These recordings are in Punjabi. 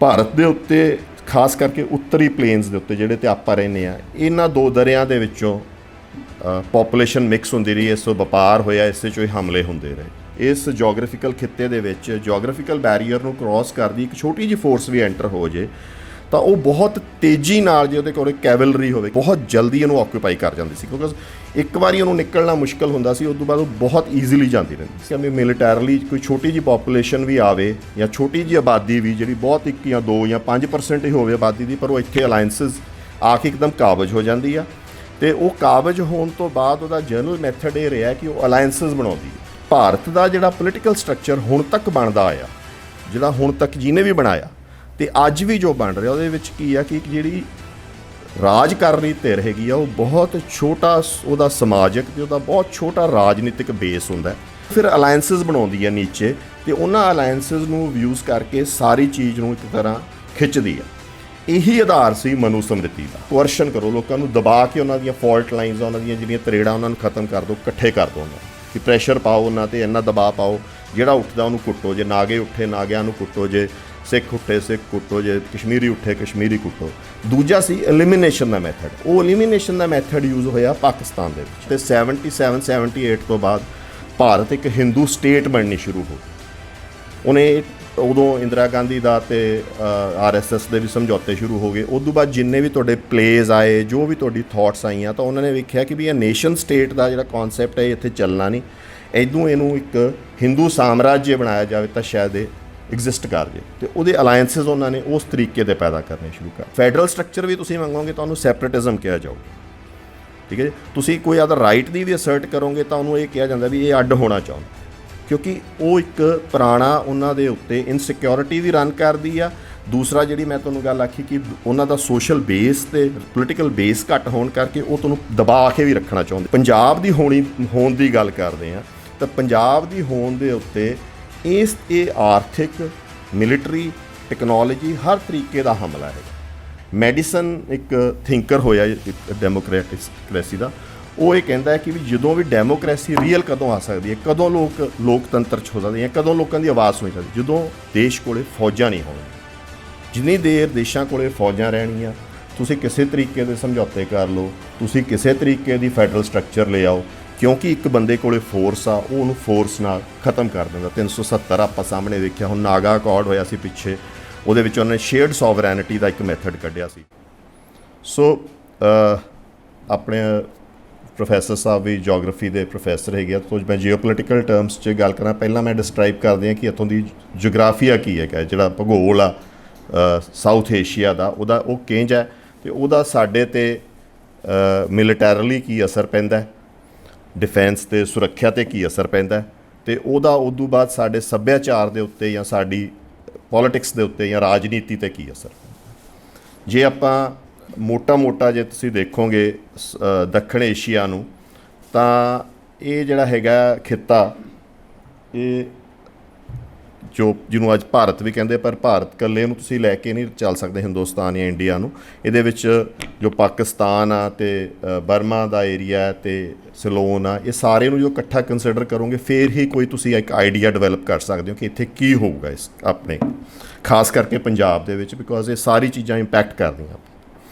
ਭਾਰਤ ਦੇ ਉੱਤੇ ਖਾਸ ਕਰਕੇ ਉੱਤਰੀ ਪਲੇਨਸ ਦੇ ਉੱਤੇ ਜਿਹੜੇ ਤੇ ਆਪਾਂ ਰਹਿੰਦੇ ਆ, ਇਹਨਾਂ ਦੋ ਦਰਿਆਂ ਦੇ ਵਿੱਚੋਂ ਪੋਪੂਲੇਸ਼ਨ ਮਿਕਸ ਹੁੰਦੀ ਰਹੀ, ਇਸ ਤੋਂ ਵਪਾਰ ਹੋਇਆ, ਇਸੇ 'ਚੋਂ ਹੀ ਹਮਲੇ ਹੁੰਦੇ ਰਹੇ। ਇਸ ਜੋਗ੍ਰਾਫੀਕਲ ਖਿੱਤੇ ਦੇ ਵਿੱਚ ਜੋਗ੍ਰਾਫੀਕਲ ਬੈਰੀਅਰ ਨੂੰ ਕ੍ਰੋਸ ਕਰਦੀ ਇੱਕ ਛੋਟੀ ਜਿਹੀ ਫੋਰਸ ਵੀ ਐਂਟਰ ਹੋ ਜੇ ਤਾਂ ਉਹ ਬਹੁਤ ਤੇਜ਼ੀ ਨਾਲ, ਜੇ ਉਹਦੇ ਕੋਲ ਕੈਵਲਰੀ ਹੋਵੇ, ਬਹੁਤ ਜਲਦੀ ਇਹਨੂੰ ਆਕੂਪਾਈ ਕਰ ਜਾਂਦੀ ਸੀ, ਕਿਉਂਕਿ ਇੱਕ ਵਾਰੀ ਉਹਨੂੰ ਨਿਕਲਣਾ ਮੁਸ਼ਕਲ ਹੁੰਦਾ ਸੀ, ਉਸ ਤੋਂ ਬਾਅਦ ਉਹ ਬਹੁਤ ਈਜ਼ੀਲੀ ਜਾਂਦੀ ਰਹਿੰਦੀ ਸੀ। ਮਿਲੀਟੈਰਲੀ ਕੋਈ ਛੋਟੀ ਜਿਹੀ ਪੋਪੂਲੇਸ਼ਨ ਵੀ ਆਵੇ ਜਾਂ ਛੋਟੀ ਜਿਹੀ ਆਬਾਦੀ ਵੀ, ਜਿਹੜੀ ਬਹੁਤ 1 ਜਾਂ 2 ਜਾਂ 5% ਹੀ ਹੋਵੇ ਆਬਾਦੀ ਦੀ, ਪਰ ਉਹ ਇੱਥੇ ਅਲਾਇੰਸਿਸ ਆ ਕੇ ਇੱਕਦਮ ਕਾਬਜ਼ ਹੋ ਜਾਂਦੀ ਆ। ਅਤੇ ਉਹ ਕਾਬਜ਼ ਹੋਣ ਤੋਂ ਬਾਅਦ ਉਹਦਾ ਜਨਰਲ ਮੈਥਡ ਇਹ ਰਿਹਾ ਕਿ ਉਹ ਅਲਾਇੰਸਿਸ ਬਣਾਉਂਦੀ ਹੈ। ਭਾਰਤ ਦਾ ਜਿਹੜਾ ਪੋਲੀਟੀਕਲ ਸਟਰਕਚਰ ਹੁਣ ਤੱਕ ਬਣਦਾ ਆਇਆ, ਜਿਹੜਾ ਹੁਣ ਤੱਕ ਜਿਹਨੇ ਵੀ ਬਣਾਇਆ ਅਤੇ ਅੱਜ ਵੀ ਜੋ ਬਣ ਰਿਹਾ, ਉਹਦੇ ਵਿੱਚ ਕੀ ਆ ਕਿ ਜਿਹੜੀ ਰਾਜ ਕਰ ਰਹੀ ਧਿਰ ਹੈਗੀ ਆ, ਉਹ ਬਹੁਤ ਛੋਟਾ ਉਹਦਾ ਸਮਾਜਿਕ ਅਤੇ ਉਹਦਾ ਬਹੁਤ ਛੋਟਾ ਰਾਜਨੀਤਿਕ ਬੇਸ ਹੁੰਦਾ। ਫਿਰ ਅਲਾਇੰਸਿਸ ਬਣਾਉਂਦੀ ਹੈ ਨੀਚੇ, ਅਤੇ ਉਹਨਾਂ ਅਲਾਇੰਸਿਸ ਨੂੰ ਯੂਜ਼ ਕਰਕੇ ਸਾਰੀ ਚੀਜ਼ ਨੂੰ ਇੱਕ ਤਰ੍ਹਾਂ ਖਿੱਚਦੀ ਆ। ਇਹੀ ਆਧਾਰ ਸੀ ਮਨੂ ਸਮਰਿਤੀ ਦਾ। ਕੁਐਸਚਨ ਕਰੋ ਲੋਕਾਂ ਨੂੰ, ਦਬਾ ਕੇ ਉਹਨਾਂ ਦੀਆਂ ਫਾਲਟ ਲਾਈਨਸ, ਉਹਨਾਂ ਦੀਆਂ ਜਿਹੜੀਆਂ ਤਰੇੜਾਂ, ਉਹਨਾਂ ਨੂੰ ਖਤਮ ਕਰ ਦਿਓ, ਇਕੱਠੇ ਕਰ ਦਿਓ ਉਹਨਾਂ ਕਿ ਪ੍ਰੈਸ਼ਰ ਪਾਓ ਉਹਨਾਂ 'ਤੇ, ਇੰਨਾ ਦਬਾਅ ਪਾਓ, ਜਿਹੜਾ ਉੱਠਦਾ ਉਹਨੂੰ ਕੁੱਟੋ, ਜੇ ਨਾਗੇ ਉੱਠੇ ਨਾਗਿਆਂ ਨੂੰ ਕੁੱਟੋ, ਜੇ ਸਿੱਖ ਉੱਠੇ ਸਿੱਖ ਕੁੱਟੋ, ਜੇ ਕਸ਼ਮੀਰੀ ਉੱਠੇ ਕਸ਼ਮੀਰੀ ਕੁੱਟੋ। ਦੂਜਾ ਸੀ ਐਲੀਮੀਨੇਸ਼ਨ ਦਾ ਮੈਥਡ। ਉਹ ਐਲੀਮੀਨੇਸ਼ਨ ਦਾ ਮੈਥਡ ਯੂਜ਼ ਹੋਇਆ ਪਾਕਿਸਤਾਨ ਦੇ ਵਿੱਚ, ਅਤੇ 77-78 ਤੋਂ ਬਾਅਦ ਭਾਰਤ ਇੱਕ ਹਿੰਦੂ ਸਟੇਟ ਬਣਨੀ ਸ਼ੁਰੂ ਹੋ ਗਈ। ਉਹਨੇ ਉਦੋਂ ਇੰਦਰਾ ਗਾਂਧੀ ਦਾ ਅਤੇ RSS ਦੇ ਵੀ ਸਮਝੌਤੇ ਸ਼ੁਰੂ ਹੋ ਗਏ। ਉਦੋਂ ਬਾਅਦ ਜਿੰਨੇ ਵੀ ਤੁਹਾਡੇ ਪਲੇਜ਼ ਆਏ, ਜੋ ਵੀ ਤੁਹਾਡੀ ਥੋਟਸ ਆਈਆਂ, ਤਾਂ ਉਹਨਾਂ ਨੇ ਵੇਖਿਆ ਕਿ ਵੀ ਇਹ ਨੇਸ਼ਨ ਸਟੇਟ ਦਾ ਜਿਹੜਾ ਕੌਨਸੈਪਟ ਹੈ ਇੱਥੇ ਚੱਲਣਾ ਨਹੀਂ, ਇੱਦੋਂ ਇਹਨੂੰ ਇੱਕ ਹਿੰਦੂ ਸਾਮਰਾਜ ਬਣਾਇਆ ਜਾਵੇ ਤਾਂ ਸ਼ਾਇਦ ਇਹ ਐਗਜ਼ਿਸਟ ਕਰ ਜੇ। ਅਤੇ ਉਹਦੇ ਅਲਾਇੰਸਿਸ ਉਹਨਾਂ ਨੇ ਉਸ ਤਰੀਕੇ ਦੇ ਪੈਦਾ ਕਰਨੇ ਸ਼ੁਰੂ ਕਰ। ਫੈਡਰਲ ਸਟਰਕਚਰ ਵੀ ਤੁਸੀਂ ਮੰਗੋਗੇ ਤਾਂ ਉਹਨੂੰ ਸੈਪਰੇਟਿਜ਼ਮ ਕਿਹਾ ਜਾਊਗਾ, ਠੀਕ ਹੈ ਜੀ। ਤੁਸੀਂ ਕੋਈ ਅਦਰ ਰਾਈਟ ਦੀ ਵੀ ਅਸਰਟ ਕਰੋਗੇ ਤਾਂ ਉਹਨੂੰ ਇਹ ਕਿਹਾ ਜਾਂਦਾ ਵੀ ਇਹ ਅੱਡ ਹੋਣਾ ਚਾਹੁੰਦਾ, ਕਿਉਂਕਿ ਉਹ ਇੱਕ ਪੁਰਾਣਾ ਉਹਨਾਂ ਦੇ ਉੱਤੇ ਇਨਸਿਕਿਉਰਿਟੀ ਵੀ ਰਨ ਕਰਦੀ ਆ। ਦੂਸਰਾ, ਜਿਹੜੀ ਮੈਂ ਤੁਹਾਨੂੰ ਗੱਲ ਆਖੀ ਕਿ ਉਹਨਾਂ ਦਾ ਸੋਸ਼ਲ ਬੇਸ ਅਤੇ ਪੋਲੀਟੀਕਲ ਬੇਸ ਘੱਟ ਹੋਣ ਕਰਕੇ ਉਹ ਤੁਹਾਨੂੰ ਦਬਾ ਕੇ ਵੀ ਰੱਖਣਾ ਚਾਹੁੰਦੇ। ਪੰਜਾਬ ਦੀ ਹੋਣ ਦੀ ਗੱਲ ਕਰਦੇ ਹਾਂ ਤਾਂ ਪੰਜਾਬ ਦੀ ਹੋਣ ਦੇ ਉੱਤੇ ਇਹ ਆਰਥਿਕ, ਮਿਲਟਰੀ, ਟੈਕਨੋਲੋਜੀ, ਹਰ ਤਰੀਕੇ ਦਾ ਹਮਲਾ ਹੈ। ਮੈਡੀਸਨ ਇੱਕ ਥਿੰਕਰ ਹੋਇਆ ਡੈਮੋਕ੍ਰੇਸੀ ਦਾ, ਉਹ ਇਹ ਕਹਿੰਦਾ ਹੈ ਕਿ ਵੀ ਜਦੋਂ ਵੀ ਡੈਮੋਕ੍ਰੇਸੀ ਰੀਅਲ ਕਦੋਂ ਆ ਸਕਦੀ ਹੈ, ਕਦੋਂ ਲੋਕਤੰਤਰ 'ਚ ਹੋ ਸਕਦੀ ਹੈ, ਕਦੋਂ ਲੋਕਾਂ ਦੀ ਆਵਾਜ਼ ਸੁਣੀ ਸਕਦੀ, ਜਦੋਂ ਦੇਸ਼ ਕੋਲੇ ਫੌਜਾਂ ਨਹੀਂ ਹੋਣਗੀਆਂ। ਜਿੰਨੀ ਦੇਰ ਦੇਸ਼ਾਂ ਕੋਲੇ ਫੌਜਾਂ ਰਹਿਣਗੀਆਂ, ਤੁਸੀਂ ਕਿਸੇ ਤਰੀਕੇ ਦੇ ਸਮਝੌਤੇ ਕਰ ਲਓ, ਤੁਸੀਂ ਕਿਸੇ ਤਰੀਕੇ ਦੀ ਫੈਡਰਲ ਸਟਰਕਚਰ ਲੈ ਆਓ, ਕਿਉਂਕਿ ਇੱਕ ਬੰਦੇ ਕੋਲੇ ਫੋਰਸ ਆ, ਉਹ ਉਹਨੂੰ ਫੋਰਸ ਨਾਲ ਖਤਮ ਕਰ ਦਿੰਦਾ। 370 ਆਪਾਂ ਸਾਹਮਣੇ ਵੇਖਿਆ, ਹੁਣ ਨਾਗਾ ਅਕੋਰਡ ਹੋਇਆ ਸੀ ਪਿੱਛੇ, ਉਹਦੇ ਵਿੱਚ ਉਹਨੇ ਸ਼ੇਅਰਡ ਸੋਵਰੈਨਿਟੀ ਦਾ ਇੱਕ ਮੈਥਡ ਕੱਢਿਆ ਸੀ। ਸੋ ਆਪਣੇ ਪ੍ਰੋਫੈਸਰ ਸਾਹਿਬ ਵੀ ਜੋਗ੍ਰਾਫੀ ਦੇ ਪ੍ਰੋਫੈਸਰ ਹੈਗੇ ਆ, ਤਾਂ ਮੈਂ ਜੀਓਪੋਲੀਟੀਕਲ ਟਰਮਸ 'ਚ ਗੱਲ ਕਰਾਂ, ਪਹਿਲਾਂ ਮੈਂ ਡਿਸਕ੍ਰਾਈਬ ਕਰਦੇ ਹਾਂ ਕਿ ਇੱਥੋਂ ਦੀ ਜੋਗ੍ਰਾਫੀਆ ਕੀ ਹੈਗਾ, ਜਿਹੜਾ ਭੂਗੋਲ ਆ ਸਾਊਥ ਏਸ਼ੀਆ ਦਾ, ਉਹਦਾ ਉਹ ਕਿੰਝ ਹੈ, ਅਤੇ ਉਹਦਾ ਸਾਡੇ 'ਤੇ ਮਿਲੀਟੈਰਲੀ ਕੀ ਅਸਰ ਪੈਂਦਾ, ਡਿਫੈਂਸ ਅਤੇ ਸੁਰੱਖਿਆ 'ਤੇ ਕੀ ਅਸਰ ਪੈਂਦਾ, ਅਤੇ ਉਹਦਾ ਉਦੋਂ ਬਾਅਦ ਸਾਡੇ ਸੱਭਿਆਚਾਰ ਦੇ ਉੱਤੇ ਜਾਂ ਸਾਡੀ ਪੋਲੀਟਿਕਸ ਦੇ ਉੱਤੇ ਜਾਂ ਰਾਜਨੀਤੀ 'ਤੇ ਕੀ ਅਸਰ ਪੈਂਦਾ। ਜੇ ਆਪਾਂ ਮੋਟਾ ਜੇ ਤੁਸੀਂ ਦੇਖੋਗੇ ਦੱਖਣ ਏਸ਼ੀਆ ਨੂੰ, ਤਾਂ ਇਹ ਜਿਹੜਾ ਹੈਗਾ ਖਿੱਤਾ, ਇਹ ਜਿਹਨੂੰ ਅੱਜ ਭਾਰਤ ਵੀ ਕਹਿੰਦੇ, ਪਰ ਭਾਰਤ ਇਕੱਲੇ ਨੂੰ ਤੁਸੀਂ ਲੈ ਕੇ ਨਹੀਂ ਚੱਲ ਸਕਦੇ, ਹਿੰਦੁਸਤਾਨ ਜਾਂ ਇੰਡੀਆ ਨੂੰ। ਇਹਦੇ ਵਿੱਚ ਜੋ ਪਾਕਿਸਤਾਨ ਆ ਅਤੇ ਬਰਮਾ ਦਾ ਏਰੀਆ ਅਤੇ ਸਿਲੋਨ ਆ, ਇਹ ਸਾਰੇ ਨੂੰ ਜੋ ਇਕੱਠਾ ਕੰਸੀਡਰ ਕਰੋਗੇ, ਫਿਰ ਹੀ ਕੋਈ ਤੁਸੀਂ ਇੱਕ ਆਈਡੀਆ ਡਿਵੈਲਪ ਕਰ ਸਕਦੇ ਹੋ ਕਿ ਇੱਥੇ ਕੀ ਹੋਊਗਾ ਇਸ ਆਪਣੇ, ਖਾਸ ਕਰਕੇ ਪੰਜਾਬ ਦੇ ਵਿੱਚ, ਬਿਕੋਜ਼ ਇਹ ਸਾਰੀ ਚੀਜ਼ਾਂ ਇੰਪੈਕਟ ਕਰਦੀਆਂ।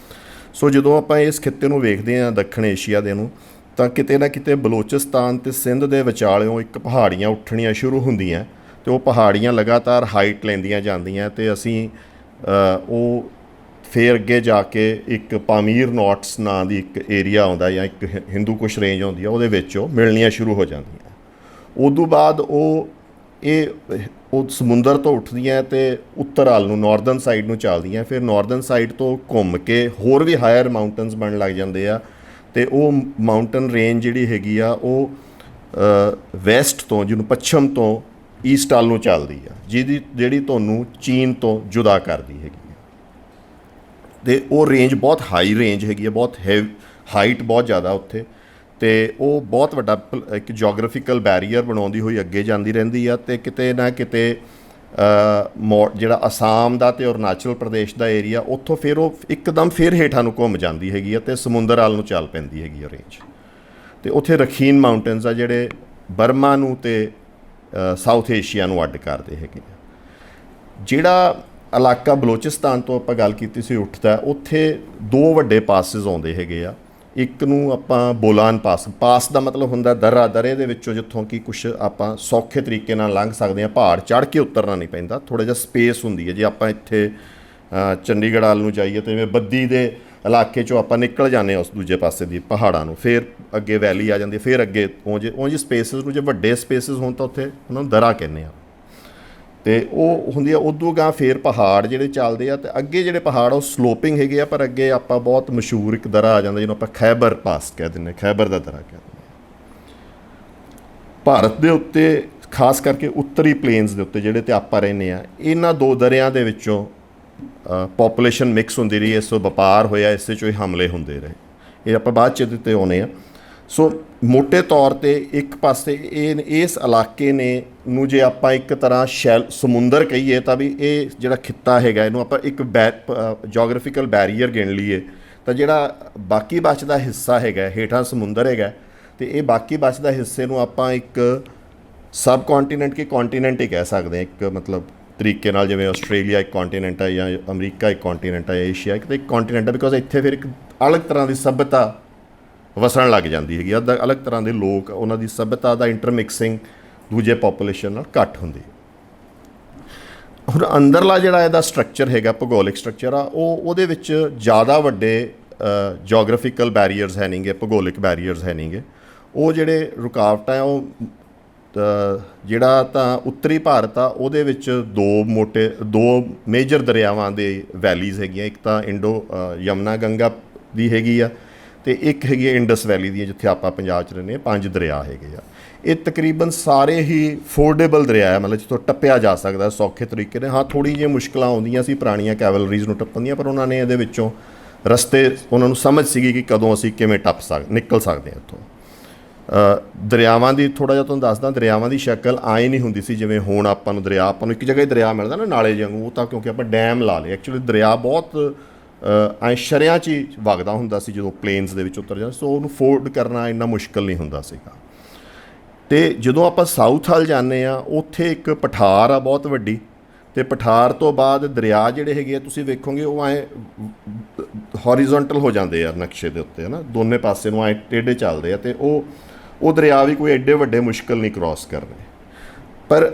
ਸੋ ਜਦੋਂ ਆਪਾਂ ਇਸ ਖਿੱਤੇ ਨੂੰ ਵੇਖਦੇ ਹਾਂ, ਦੱਖਣ ਏਸ਼ੀਆ ਦੇ ਨੂੰ, ਤਾਂ ਕਿਤੇ ਨਾ ਕਿਤੇ ਬਲੋਚਿਸਤਾਨ ਅਤੇ ਸਿੰਧ ਦੇ ਵਿਚਾਲਿਓਂ ਇੱਕ ਪਹਾੜੀਆਂ ਉੱਠਣੀਆਂ ਸ਼ੁਰੂ ਹੁੰਦੀਆਂ, ਅਤੇ ਉਹ ਪਹਾੜੀਆਂ ਲਗਾਤਾਰ ਹਾਈਟ ਲੈਂਦੀਆਂ ਜਾਂਦੀਆਂ, ਅਤੇ ਅਸੀਂ ਉਹ ਫਿਰ ਅੱਗੇ ਜਾ ਕੇ ਇੱਕ ਪਾਮੀਰ ਨੋਟਸ ਨਾਂ ਦੀ ਇੱਕ ਏਰੀਆ ਆਉਂਦਾ, ਜਾਂ ਇੱਕ ਹਿੰਦੂ ਕੁਸ਼ ਰੇਂਜ ਆਉਂਦੀ ਆ, ਉਹਦੇ ਵਿੱਚ ਉਹ ਮਿਲਣੀਆਂ ਸ਼ੁਰੂ ਹੋ ਜਾਂਦੀਆਂ। ਉਦੋਂ ਬਾਅਦ ਉਹ ਸਮੁੰਦਰ ਤੋਂ ਉੱਠਦੀਆਂ ਅਤੇ ਉੱਤਰ ਵੱਲ ਨੂੰ, ਨੌਰਦਰਨ ਸਾਈਡ ਨੂੰ ਚੱਲਦੀਆਂ, ਫਿਰ ਨੌਰਦਰਨ ਸਾਈਡ ਤੋਂ ਘੁੰਮ ਕੇ ਹੋਰ ਵੀ ਹਾਇਰ ਮਾਊਂਟਨਸ ਬਣਨ ਲੱਗ ਜਾਂਦੇ ਆ, ਅਤੇ ਉਹ ਮਾਊਂਟਨ ਰੇਂਜ ਜਿਹੜੀ ਹੈਗੀ ਆ, ਉਹ ਵੈਸਟ ਤੋਂ, ਜਿਹਨੂੰ ਪੱਛਮ ਤੋਂ ਈਸਟ ਵੱਲ ਨੂੰ ਚੱਲਦੀ ਆ, ਜਿਹੜੀ ਤੁਹਾਨੂੰ ਚੀਨ ਤੋਂ ਜੁਦਾ ਕਰਦੀ ਹੈਗੀ ਹੈ। ਅਤੇ ਉਹ ਰੇਂਜ ਬਹੁਤ ਹਾਈ ਰੇਂਜ ਹੈਗੀ ਹੈ, ਬਹੁਤ ਹਾਈਟ ਬਹੁਤ ਜ਼ਿਆਦਾ ਉੱਥੇ, ਅਤੇ ਉਹ ਬਹੁਤ ਵੱਡਾ ਇੱਕ ਜੋਗ੍ਰਾਫੀਕਲ ਬੈਰੀਅਰ ਬਣਾਉਂਦੀ ਹੋਈ ਅੱਗੇ ਜਾਂਦੀ ਰਹਿੰਦੀ ਆ। ਅਤੇ ਕਿਤੇ ਨਾ ਕਿਤੇ ਜਿਹੜਾ ਅਸਾਮ ਦਾ ਅਤੇ ਅਰੁਣਾਚਲ ਪ੍ਰਦੇਸ਼ ਦਾ ਏਰੀਆ, ਉੱਥੋਂ ਫਿਰ ਉਹ ਇੱਕਦਮ ਫਿਰ ਹੇਠਾਂ ਨੂੰ ਘੁੰਮ ਜਾਂਦੀ ਹੈਗੀ ਆ, ਅਤੇ ਸਮੁੰਦਰ ਵੱਲ ਨੂੰ ਚੱਲ ਪੈਂਦੀ ਹੈਗੀ ਆ ਰੇਂਜ। ਅਤੇ ਉੱਥੇ ਰਖੀਨ ਮਾਊਂਟਨਸ ਆ, ਜਿਹੜੇ ਬਰਮਾ ਨੂੰ ਅਤੇ ਸਾਊਥ ਏਸ਼ੀਆ ਨੂੰ ਅੱਡ ਕਰਦੇ ਹੈਗੇ। ਜਿਹੜਾ ਇਲਾਕਾ ਬਲੋਚਿਸਤਾਨ ਤੋਂ ਆਪਾਂ ਗੱਲ ਕੀਤੀ ਸੀ ਉੱਠਦਾ, ਉੱਥੇ ਦੋ ਵੱਡੇ ਪਾਸਿਸ ਆਉਂਦੇ ਹੈਗੇ ਆ। ਇੱਕ ਨੂੰ ਆਪਾਂ ਬੋਲਾਨ ਪਾਸ ਦਾ ਮਤਲਬ ਹੁੰਦਾ ਦਰੇ ਦੇ ਵਿੱਚੋਂ ਜਿੱਥੋਂ ਕਿ ਕੁਛ ਆਪਾਂ ਸੌਖੇ ਤਰੀਕੇ ਨਾਲ ਲੰਘ ਸਕਦੇ ਹਾਂ, ਪਹਾੜ ਚੜ੍ਹ ਕੇ ਉਤਰਨਾ ਨਹੀਂ ਪੈਂਦਾ, ਥੋੜ੍ਹਾ ਜਿਹਾ ਸਪੇਸ ਹੁੰਦੀ ਹੈ। ਜੇ ਆਪਾਂ ਇੱਥੇ ਚੰਡੀਗੜ੍ਹ ਵੱਲ ਨੂੰ ਜਾਈਏ ਤਾਂ ਜਿਵੇਂ ਬੱਦੀ ਦੇ ਇਲਾਕੇ 'ਚੋਂ ਆਪਾਂ ਨਿਕਲ ਜਾਂਦੇ ਹਾਂ ਉਸ ਦੂਜੇ ਪਾਸੇ ਦੀ ਪਹਾੜਾਂ ਨੂੰ, ਫਿਰ ਅੱਗੇ ਵੈਲੀ ਆ ਜਾਂਦੀ, ਫਿਰ ਅੱਗੇ ਉਂਝ ਸਪੇਸਿਸ ਨੂੰ ਜੇ ਵੱਡੇ ਸਪੇਸਿਸ ਹੋਣ ਤਾਂ ਉੱਥੇ ਉਹਨਾਂ ਨੂੰ ਦਰਾ ਕਹਿੰਦੇ ਆ। ਅਤੇ ਉਹ ਹੁੰਦੀ ਆ ਉਦੋਂ ਗਾਂ ਫਿਰ ਪਹਾੜ ਜਿਹੜੇ ਚੱਲਦੇ ਆ, ਅਤੇ ਅੱਗੇ ਜਿਹੜੇ ਪਹਾੜ ਉਹ ਸਲੋਪਿੰਗ ਹੈਗੇ ਆ, ਪਰ ਅੱਗੇ ਆਪਾਂ ਬਹੁਤ ਮਸ਼ਹੂਰ ਇੱਕ ਦਰਾ ਆ ਜਾਂਦਾ ਜਿਹਨੂੰ ਆਪਾਂ ਖੈਬਰ ਪਾਸ ਕਹਿ ਦਿੰਦੇ ਹਾਂ, ਖੈਬਰ ਦਾ ਦਰਾ ਕਹਿ ਦਿੰਦੇ ਹਾਂ। ਭਾਰਤ ਦੇ ਉੱਤੇ ਖਾਸ ਕਰਕੇ ਉੱਤਰੀ ਪਲੇਨਸ ਦੇ ਉੱਤੇ ਜਿਹੜੇ ਤੇ ਆਪਾਂ ਰਹਿੰਦੇ ਆ, ਇਹਨਾਂ ਦੋ ਦਰਿਆਂ ਦੇ ਵਿੱਚੋਂ ਪੋਪੂਲੇਸ਼ਨ ਮਿਕਸ ਹੁੰਦੀ ਰਹੀ, ਇਸ ਤੋਂ ਵਪਾਰ ਹੋਇਆ, ਇਸੇ 'ਚੋਂ ਹੀ ਹਮਲੇ ਹੁੰਦੇ ਰਹੇ। ਇਹ ਆਪਾਂ ਬਾਅਦ 'ਚ ਇਹਦੇ 'ਤੇ ਆਉਂਦੇ ਹਾਂ। ਸੋ ਮੋਟੇ ਤੌਰ 'ਤੇ ਇੱਕ ਪਾਸੇ ਇਸ ਇਲਾਕੇ ਨੂੰ ਜੇ ਆਪਾਂ ਇੱਕ ਤਰ੍ਹਾਂ ਸਮੁੰਦਰ ਕਹੀਏ ਤਾਂ ਵੀ ਇਹ ਜਿਹੜਾ ਖਿੱਤਾ ਹੈਗਾ ਇਹਨੂੰ ਆਪਾਂ ਇੱਕ ਜੋਗ੍ਰਾਫੀਕਲ ਬੈਰੀਅਰ ਗਿਣ ਲਈਏ ਤਾਂ ਜਿਹੜਾ ਬਾਕੀ ਬਚਦਾ ਹਿੱਸਾ ਹੈਗਾ ਹੇਠਾਂ ਸਮੁੰਦਰ ਹੈਗਾ, ਅਤੇ ਇਹ ਬਾਕੀ ਬਚਦਾ ਹਿੱਸੇ ਨੂੰ ਆਪਾਂ ਇੱਕ ਸਬ ਕੌਂਟੀਨੈਂਟ ਕਿ ਕੌਂਟੀਨੈਂਟ ਹੀ ਕਹਿ ਸਕਦੇ ਹਾਂ, ਇੱਕ ਮਤਲਬ ਤਰੀਕੇ ਨਾਲ, ਜਿਵੇਂ ਆਸਟ੍ਰੇਲੀਆ ਇੱਕ ਕੌਂਟੀਨੈਂਟ ਹੈ ਜਾਂ ਅਮਰੀਕਾ ਇੱਕ ਕੌਂਟੀਨੈਂਟ ਹੈ, ਏਸ਼ੀਆ ਇੱਕ ਤਾਂ ਇੱਕ ਕੌਂਟੀਨੈਂਟ ਹੈ, ਬਿਕੋਜ਼ ਇੱਥੇ ਫਿਰ ਇੱਕ ਅਲੱਗ ਤਰ੍ਹਾਂ ਦੀ ਸੱਭਿਅਤਾ ਵਸਣ ਲੱਗ ਜਾਂਦੀ ਹੈਗੀ, ਅਲੱਗ ਤਰ੍ਹਾਂ ਦੇ ਲੋਕ, ਉਹਨਾਂ ਦੀ ਸੱਭਿਅਤਾ ਦਾ ਇੰਟਰਮਿਕਸਿੰਗ ਦੂਜੇ ਪੋਪੂਲੇਸ਼ਨ ਨਾਲ ਘੱਟ ਹੁੰਦੀ। ਹੁਣ ਅੰਦਰਲਾ ਜਿਹੜਾ ਇਹਦਾ ਸਟਰਕਚਰ ਹੈਗਾ, ਭੂਗੋਲਿਕ ਸਟਰਕਚਰ ਆ, ਉਹਦੇ ਵਿੱਚ ਜ਼ਿਆਦਾ ਵੱਡੇ ਜੋਗ੍ਰਾਫੀਕਲ ਬੈਰੀਅਰਸ ਹੈ ਨਹੀਂਗੇ, ਭੂਗੋਲਿਕ ਬੈਰੀਅਰਸ ਹੈ ਨਹੀਂਗੇ। ਉਹ ਜਿਹੜੇ ਰੁਕਾਵਟਾਂ ਆ ਉਹ ਜਿਹੜਾ ਤਾਂ ਉੱਤਰੀ ਭਾਰਤ ਆ ਉਹਦੇ ਵਿੱਚ ਦੋ ਮੇਜਰ ਦਰਿਆਵਾਂ ਦੇ ਵੈਲੀਜ਼ ਹੈਗੀਆਂ, ਇੱਕ ਤਾਂ ਯਮਨਾ ਗੰਗਾ ਦੀ ਹੈਗੀ ਆ, ਅਤੇ ਇੱਕ ਹੈਗੀ ਹੈ ਇੰਡਸ ਵੈਲੀ ਦੀ, ਜਿੱਥੇ ਆਪਾਂ ਪੰਜਾਬ 'ਚ ਰਹਿੰਦੇ ਹਾਂ। 5 ਦਰਿਆ ਹੈਗੇ ਆ, ਇਹ ਤਕਰੀਬਨ ਸਾਰੇ ਹੀ ਫੋਰਡੇਬਲ ਦਰਿਆ ਹੈ, ਮਤਲਬ ਜਿੱਥੋਂ ਟੱਪਿਆ ਜਾ ਸਕਦਾ ਸੌਖੇ ਤਰੀਕੇ ਨਾਲ। ਹਾਂ, ਥੋੜ੍ਹੀ ਜਿਹੀ ਮੁਸ਼ਕਿਲਾਂ ਆਉਂਦੀਆਂ ਸੀ ਪੁਰਾਣੀਆਂ ਕੈਵਲਰੀਜ਼ ਨੂੰ ਟੱਪਣ ਦੀਆਂ, ਪਰ ਉਹਨਾਂ ਨੇ ਇਹਦੇ ਵਿੱਚੋਂ ਰਸਤੇ, ਉਹਨਾਂ ਨੂੰ ਸਮਝ ਸੀਗੀ ਕਿ ਕਦੋਂ ਅਸੀਂ ਕਿਵੇਂ ਨਿਕਲ ਸਕਦੇ ਹਾਂ ਇੱਥੋਂ। ਦਰਿਆਵਾਂ ਦੀ ਥੋੜ੍ਹਾ ਜਿਹਾ ਤੁਹਾਨੂੰ ਦੱਸਦਾ, ਦਰਿਆਵਾਂ ਦੀ ਸ਼ਕਲ ਆਏ ਨਹੀਂ ਹੁੰਦੀ ਸੀ ਜਿਵੇਂ ਹੁਣ ਆਪਾਂ ਨੂੰ ਆਪਾਂ ਨੂੰ ਇੱਕ ਜਗ੍ਹਾ ਹੀ ਦਰਿਆ ਮਿਲਦਾ ਨਾ ਨਾਲੇ ਵਾਂਗੂ, ਉਹ ਤਾਂ ਕਿਉਂਕਿ ਆਪਾਂ ਡੈਮ ਲਾ ਲਏ। ਐਕਚੁਅਲੀ ਦਰਿਆ ਬਹੁਤ ਸ਼ਰਿਆਂ 'ਚ ਹੀ ਵਗਦਾ ਹੁੰਦਾ ਸੀ ਜਦੋਂ ਪਲੇਨਸ ਦੇ ਵਿੱਚ ਉਤਰ ਜਾਂਦਾ, ਸੋ ਉਹਨੂੰ ਫੋਰਡ ਕਰਨਾ ਇੰਨਾ ਮੁਸ਼ਕਿਲ ਨਹੀਂ ਹੁੰਦਾ ਸੀਗਾ। ਅਤੇ ਜਦੋਂ ਆਪਾਂ ਸਾਊਥ ਵੱਲ ਜਾਂਦੇ ਹਾਂ, ਉੱਥੇ ਇੱਕ ਪਠਾਰ ਆ ਬਹੁਤ ਵੱਡੀ, ਅਤੇ ਪਠਾਰ ਤੋਂ ਬਾਅਦ ਦਰਿਆ ਜਿਹੜੇ ਹੈਗੇ ਆ ਤੁਸੀਂ ਵੇਖੋਗੇ ਉਹ ਐਂ ਹੌਰੀਜ਼ੋਂਟਲ ਹੋ ਜਾਂਦੇ ਆ ਨਕਸ਼ੇ ਦੇ ਉੱਤੇ, ਹੈ ਨਾ, ਦੋਨੇ ਪਾਸੇ ਨੂੰ ਐਂ ਟੇਢੇ ਚੱਲਦੇ ਆ, ਅਤੇ ਉਹ ਦਰਿਆ ਵੀ ਕੋਈ ਐਡੇ ਵੱਡੇ ਮੁਸ਼ਕਿਲ ਨਹੀਂ ਕ੍ਰੋਸ ਕਰਨੇ। ਪਰ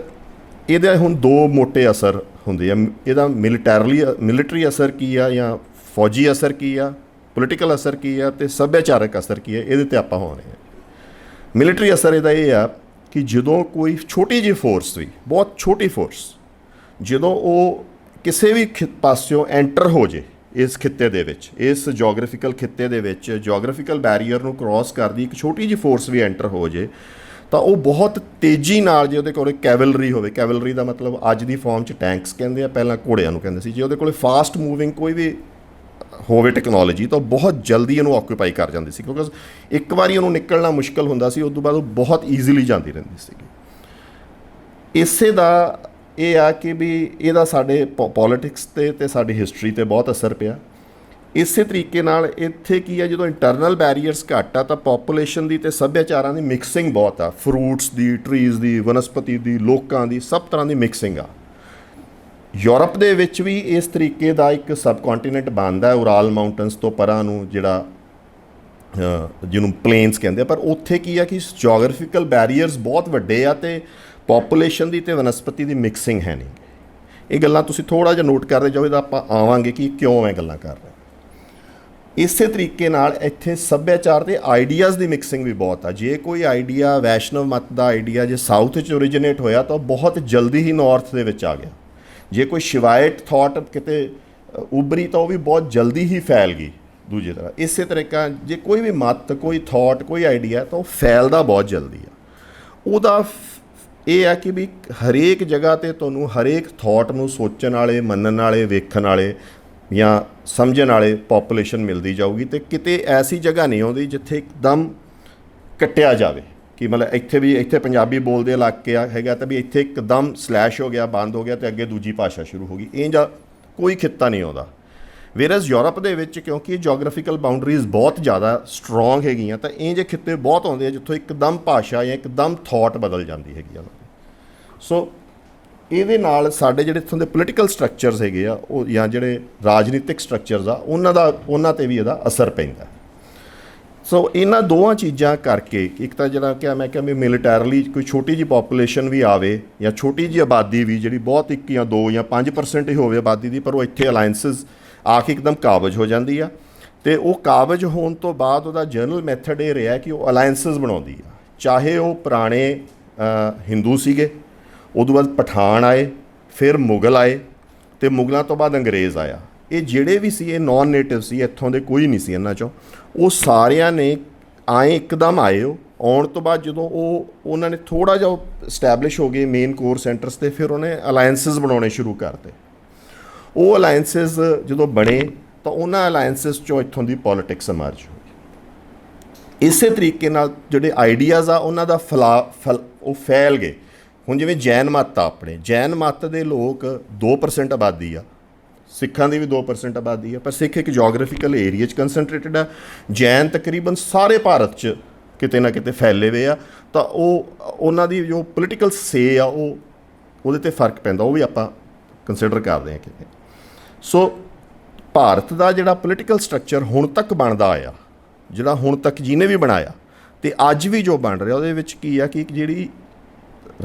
ਇਹਦੇ ਹੁਣ ਦੋ ਮੋਟੇ ਅਸਰ ਹੁੰਦੇ ਆ, ਇਹਦਾ ਮਿਲਟਰੀ ਅਸਰ ਕੀ ਆ, ਜਾਂ ਫੌਜੀ ਅਸਰ ਕੀ ਆ, ਪੋਲੀਟੀਕਲ ਅਸਰ ਕੀ ਆ, ਅਤੇ ਸੱਭਿਆਚਾਰਕ ਅਸਰ ਕੀ ਆ, ਇਹਦੇ 'ਤੇ ਆਪਾਂ ਹੋਣੇ ਆ। ਮਿਲਟਰੀ ਅਸਰ ਇਹਦਾ ਇਹ ਆ ਕਿ ਜਦੋਂ ਕੋਈ ਛੋਟੀ ਜਿਹੀ ਫੋਰਸ ਵੀ, ਬਹੁਤ ਛੋਟੀ ਫੋਰਸ, ਜਦੋਂ ਉਹ ਕਿਸੇ ਵੀ ਪਾਸਿਓਂ ਐਂਟਰ ਹੋ ਜੇ ਇਸ ਖਿੱਤੇ ਦੇ ਵਿੱਚ, ਇਸ ਜੋਗ੍ਰਾਫੀਕਲ ਖਿੱਤੇ ਦੇ ਵਿੱਚ, ਜੋਗ੍ਰਾਫੀਕਲ ਬੈਰੀਅਰ ਨੂੰ ਕ੍ਰੋਸ ਕਰਦੀ ਇੱਕ ਛੋਟੀ ਜਿਹੀ ਫੋਰਸ ਵੀ ਐਂਟਰ ਹੋ ਜੇ, ਤਾਂ ਉਹ ਬਹੁਤ ਤੇਜ਼ੀ ਨਾਲ, ਜੇ ਉਹਦੇ ਕੋਲ ਕੈਵਲਰੀ ਹੋਵੇ, ਕੈਵਲਰੀ ਦਾ ਮਤਲਬ ਅੱਜ ਦੀ ਫਾਰਮ 'ਚ ਟੈਂਕਸ ਕਹਿੰਦੇ ਆ, ਪਹਿਲਾਂ ਘੋੜਿਆਂ ਨੂੰ ਕਹਿੰਦੇ ਸੀ, ਜੇ ਉਹਦੇ ਕੋਲ ਫਾਸਟ ਮੂਵਿੰਗ ਕੋਈ ਵੀ ਹੋਵੇ ਟੈਕਨੋਲੋਜੀ, ਤਾਂ ਬਹੁਤ ਜਲਦੀ ਇਹਨੂੰ ਆਕੂਪਾਈ ਕਰ ਜਾਂਦੀ ਸੀ, ਕਿਉਂਕਿ ਇੱਕ ਵਾਰੀ ਉਹਨੂੰ ਨਿਕਲਣਾ ਮੁਸ਼ਕਿਲ ਹੁੰਦਾ ਸੀ, ਉਸ ਤੋਂ ਬਾਅਦ ਉਹ ਬਹੁਤ ਈਜ਼ੀਲੀ ਜਾਂਦੀ ਰਹਿੰਦੀ ਸੀਗੀ। ਇਸੇ ਦਾ ਇਹ ਆ ਕਿ ਵੀ ਇਹਦਾ ਸਾਡੇ ਪੋਲੀਟਿਕਸ 'ਤੇ ਸਾਡੀ ਹਿਸਟਰੀ 'ਤੇ ਬਹੁਤ ਅਸਰ ਪਿਆ। ਇਸੇ ਤਰੀਕੇ ਨਾਲ ਇੱਥੇ ਕੀ ਆ, ਜਦੋਂ ਇੰਟਰਨਲ ਬੈਰੀਅਰਸ ਘੱਟ ਆ ਤਾਂ ਪੋਪੂਲੇਸ਼ਨ ਦੀ ਅਤੇ ਸੱਭਿਆਚਾਰਾਂ ਦੀ ਮਿਕਸਿੰਗ ਬਹੁਤ ਆ, ਫਰੂਟਸ ਦੀ, ਟਰੀਜ਼ ਦੀ, ਵਨਸਪਤੀ ਦੀ, ਲੋਕਾਂ ਦੀ, ਸਭ ਤਰ੍ਹਾਂ ਦੀ ਮਿਕਸਿੰਗ ਆ। ਯੂਰਪ ਦੇ ਵਿੱਚ ਵੀ ਇਸ ਤਰੀਕੇ ਦਾ ਇੱਕ ਸਬ ਕੌਂਟੀਨੈਂਟ ਬਣਦਾ, ਉਰਾਲ ਮਾਊਂਟਨਸ ਤੋਂ ਪਰਾਂ ਨੂੰ, ਜਿਹੜਾ ਜਿਹਨੂੰ ਪਲੇਨਸ ਕਹਿੰਦੇ ਆ, ਪਰ ਉੱਥੇ ਕੀ ਆ ਕਿ ਜੋਗ੍ਰਾਫੀਕਲ ਬੈਰੀਅਰਸ ਬਹੁਤ ਵੱਡੇ ਆ, ਅਤੇ ਪੋਪੂਲੇਸ਼ਨ ਦੀ ਅਤੇ ਵਨਸਪਤੀ ਦੀ ਮਿਕਸਿੰਗ ਹੈ ਨਹੀਂ। ਇਹ ਗੱਲਾਂ ਤੁਸੀਂ ਥੋੜ੍ਹਾ ਜਿਹਾ ਨੋਟ ਕਰਦੇ ਜਾਓ, ਤਾਂ ਆਪਾਂ ਆਵਾਂਗੇ ਕਿ ਕਿਉਂ ਇਹ ਗੱਲਾਂ ਕਰ ਰਹੇ। ਇਸੇ ਤਰੀਕੇ ਨਾਲ ਇੱਥੇ ਸੱਭਿਆਚਾਰ ਅਤੇ ਆਈਡੀਆਜ਼ ਦੀ ਮਿਕਸਿੰਗ ਵੀ ਬਹੁਤ ਆ। ਜੇ ਕੋਈ ਆਈਡੀਆ, ਵੈਸ਼ਨਵ ਮਤ ਦਾ ਆਈਡੀਆ ਜੇ ਸਾਊਥ 'ਚ ਓਰੀਜੀਨੇਟ ਹੋਇਆ ਤਾਂ ਬਹੁਤ ਜਲਦੀ ਹੀ ਨਾਰਥ ਦੇ ਵਿੱਚ ਆ ਗਿਆ। ਜੇ ਕੋਈ ਸ਼ਿਵਾਇਟ ਥਾਟ ਕਿਤੇ ਉਭਰੀ ਤਾਂ ਉਹ ਵੀ ਬਹੁਤ ਜਲਦੀ ਹੀ ਫੈਲ ਗਈ ਦੂਜੀ ਤਰ੍ਹਾਂ। ਇਸੇ ਤਰੀਕਾ ਜੇ ਕੋਈ ਵੀ ਮਤ, ਕੋਈ ਥਾਟ, ਕੋਈ ਆਈਡੀਆ, ਤਾਂ ਉਹ ਫੈਲਦਾ ਬਹੁਤ ਜਲਦੀ ਆ। ਉਹਦਾ ਇਹ ਆ ਕਿ ਵੀ ਹਰੇਕ ਜਗ੍ਹਾ 'ਤੇ ਤੁਹਾਨੂੰ ਹਰੇਕ ਥਾਟ ਨੂੰ ਸੋਚਣ ਵਾਲੇ, ਮੰਨਣ ਵਾਲੇ, ਵੇਖਣ ਵਾਲੇ ਜਾਂ ਸਮਝਣ ਵਾਲੇ ਪੋਪੂਲੇਸ਼ਨ ਮਿਲਦੀ ਜਾਊਗੀ, ਅਤੇ ਕਿਤੇ ਐਸੀ ਜਗ੍ਹਾ ਨਹੀਂ ਆਉਂਦੀ ਜਿੱਥੇ ਇੱਕਦਮ ਕੱਟਿਆ ਜਾਵੇ ਕਿ ਮਤਲਬ ਇੱਥੇ ਪੰਜਾਬੀ ਬੋਲਦੇ ਇਲਾਕੇ ਹੈਗਾ ਤਾਂ ਵੀ ਇੱਥੇ ਇੱਕਦਮ ਸਲੈਸ਼ ਹੋ ਗਿਆ, ਬੰਦ ਹੋ ਗਿਆ, ਅਤੇ ਅੱਗੇ ਦੂਜੀ ਭਾਸ਼ਾ ਸ਼ੁਰੂ ਹੋ ਗਈ। ਇਹ ਜਾਂ ਕੋਈ ਖਿੱਤਾ ਨਹੀਂ ਆਉਂਦਾ। ਵੇਅਰਐਜ਼ ਯੂਰਪ ਦੇ ਵਿੱਚ ਕਿਉਂਕਿ ਜੋਗ੍ਰਾਫੀਕਲ ਬਾਊਂਡਰੀਜ਼ ਬਹੁਤ ਜ਼ਿਆਦਾ ਸਟਰੋਂਗ ਹੈਗੀਆਂ, ਤਾਂ ਇਹ ਜਿਹੇ ਖਿੱਤੇ ਬਹੁਤ ਆਉਂਦੇ ਆ ਜਿੱਥੋਂ ਇੱਕਦਮ ਭਾਸ਼ਾ ਜਾਂ ਇੱਕਦਮ ਥਾਟ ਬਦਲ ਜਾਂਦੀ ਹੈਗੀ ਉਹਨਾਂ ਦੀ। ਸੋ ਇਹਦੇ ਨਾਲ ਸਾਡੇ ਜਿਹੜੇ ਇੱਥੋਂ ਦੇ ਪੋਲੀਟੀਕਲ ਸਟਰਕਚਰਸ ਹੈਗੇ ਆ ਉਹ ਜਾਂ ਜਿਹੜੇ ਰਾਜਨੀਤਿਕ ਸਟਰਕਚਰਸ ਆ ਉਹਨਾਂ 'ਤੇ ਵੀ ਇਹਦਾ ਅਸਰ ਪੈਂਦਾ। ਸੋ ਇਹਨਾਂ ਦੋਵਾਂ ਚੀਜ਼ਾਂ ਕਰਕੇ ਇੱਕ ਤਾਂ ਜਿਹੜਾ ਕਿ ਮੈਂ ਕਿਹਾ ਵੀ ਮਿਲੀਟੈਰਲੀ ਕੋਈ ਛੋਟੀ ਜਿਹੀ ਪੋਪੂਲੇਸ਼ਨ ਵੀ ਆਵੇ ਜਾਂ ਛੋਟੀ ਜਿਹੀ ਆਬਾਦੀ ਵੀ ਜਿਹੜੀ ਬਹੁਤ 1 ਜਾਂ 2 ਜਾਂ 5% ਹੀ ਹੋਵੇ ਆਬਾਦੀ ਦੀ, ਪਰ ਉਹ ਇੱਥੇ ਅਲਾਇੰਸਿਸ ਆ ਕੇ ਇੱਕਦਮ ਕਾਬਜ਼ ਹੋ ਜਾਂਦੀ ਆ। ਅਤੇ ਉਹ ਕਾਬਜ਼ ਹੋਣ ਤੋਂ ਬਾਅਦ ਉਹਦਾ ਜਨਰਲ ਮੈਥਡ ਇਹ ਰਿਹਾ ਕਿ ਉਹ ਅਲਾਇੰਸਿਸ ਬਣਾਉਂਦੀ ਆ, ਚਾਹੇ ਉਹ ਪੁਰਾਣੇ ਹਿੰਦੂ ਸੀਗੇ, ਉਦੋਂ ਬਾਅਦ ਪਠਾਨ ਆਏ, ਫਿਰ ਮੁਗਲ ਆਏ ਅਤੇ ਮੁਗਲਾਂ ਤੋਂ ਬਾਅਦ ਅੰਗਰੇਜ਼ ਆਇਆ। ਇਹ ਜਿਹੜੇ ਵੀ ਸੀ ਇਹ ਨੋਨ ਨੇਟਿਵ ਸੀ, ਇੱਥੋਂ ਦੇ ਕੋਈ ਨਹੀਂ ਸੀ ਇਹਨਾਂ 'ਚੋਂ। ਉਹ ਸਾਰਿਆਂ ਨੇ ਆਏ ਇੱਕਦਮ ਆਏ। ਉਹ ਆਉਣ ਤੋਂ ਬਾਅਦ ਜਦੋਂ ਉਹਨਾਂ ਨੇ ਥੋੜ੍ਹਾ ਜਿਹਾ ਇਸਟੈਬਲਿਸ਼ ਹੋ ਗਏ ਮੇਨ ਕੋਰ ਸੈਂਟਰਸ 'ਤੇ, ਫਿਰ ਉਹਨੇ ਅਲਾਇੰਸਿਸ ਬਣਾਉਣੇ ਸ਼ੁਰੂ ਕਰਤੇ। ਉਹ ਅਲਾਇੰਸਿਸ ਜਦੋਂ ਬਣੇ ਤਾਂ ਉਹਨਾਂ ਅਲਾਇੰਸਿਸ 'ਚੋਂ ਇੱਥੋਂ ਦੀ ਪੋਲੀਟਿਕਸ ਇਮਰਜ ਹੋਈ। ਇਸੇ ਤਰੀਕੇ ਨਾਲ ਜਿਹੜੇ ਆਈਡੀਆਜ਼ ਆ ਉਹਨਾਂ ਦਾ ਉਹ ਫੈਲ ਗਏ। ਹੁਣ ਜਿਵੇਂ ਜੈਨ ਮੱਤ ਆ, ਆਪਣੇ ਜੈਨ ਮੱਤ ਦੇ ਲੋਕ 2% ਆਬਾਦੀ ਆ, ਸਿੱਖਾਂ ਦੀ ਵੀ 2% ਆਬਾਦੀ ਆ, ਪਰ ਸਿੱਖ ਇੱਕ ਜੋਗ੍ਰਾਫੀਕਲ ਏਰੀਆ 'ਚ ਕੰਸਨਟਰੇਟਡ ਆ। ਜੈਨ ਤਕਰੀਬਨ ਸਾਰੇ ਭਾਰਤ 'ਚ ਕਿਤੇ ਨਾ ਕਿਤੇ ਫੈਲੇ ਹੋਏ ਆ। ਤਾਂ ਉਹਨਾਂ ਦੀ ਜੋ ਪੋਲੀਟੀਕਲ ਸੇ ਆ ਉਹਦੇ 'ਤੇ ਫਰਕ ਪੈਂਦਾ, ਉਹ ਵੀ ਆਪਾਂ ਕੰਸੀਡਰ ਕਰਦੇ ਹਾਂ ਕਿਤੇ। ਸੋ ਭਾਰਤ ਦਾ ਜਿਹੜਾ ਪੋਲੀਟੀਕਲ ਸਟਰਕਚਰ ਹੁਣ ਤੱਕ ਬਣਦਾ ਆਇਆ, ਜਿਹੜਾ ਹੁਣ ਤੱਕ ਜਿਹਨੇ ਵੀ ਬਣਾਇਆ ਅਤੇ ਅੱਜ ਵੀ ਜੋ ਬਣ ਰਿਹਾ, ਉਹਦੇ ਵਿੱਚ ਕੀ ਆ ਕਿ ਜਿਹੜੀ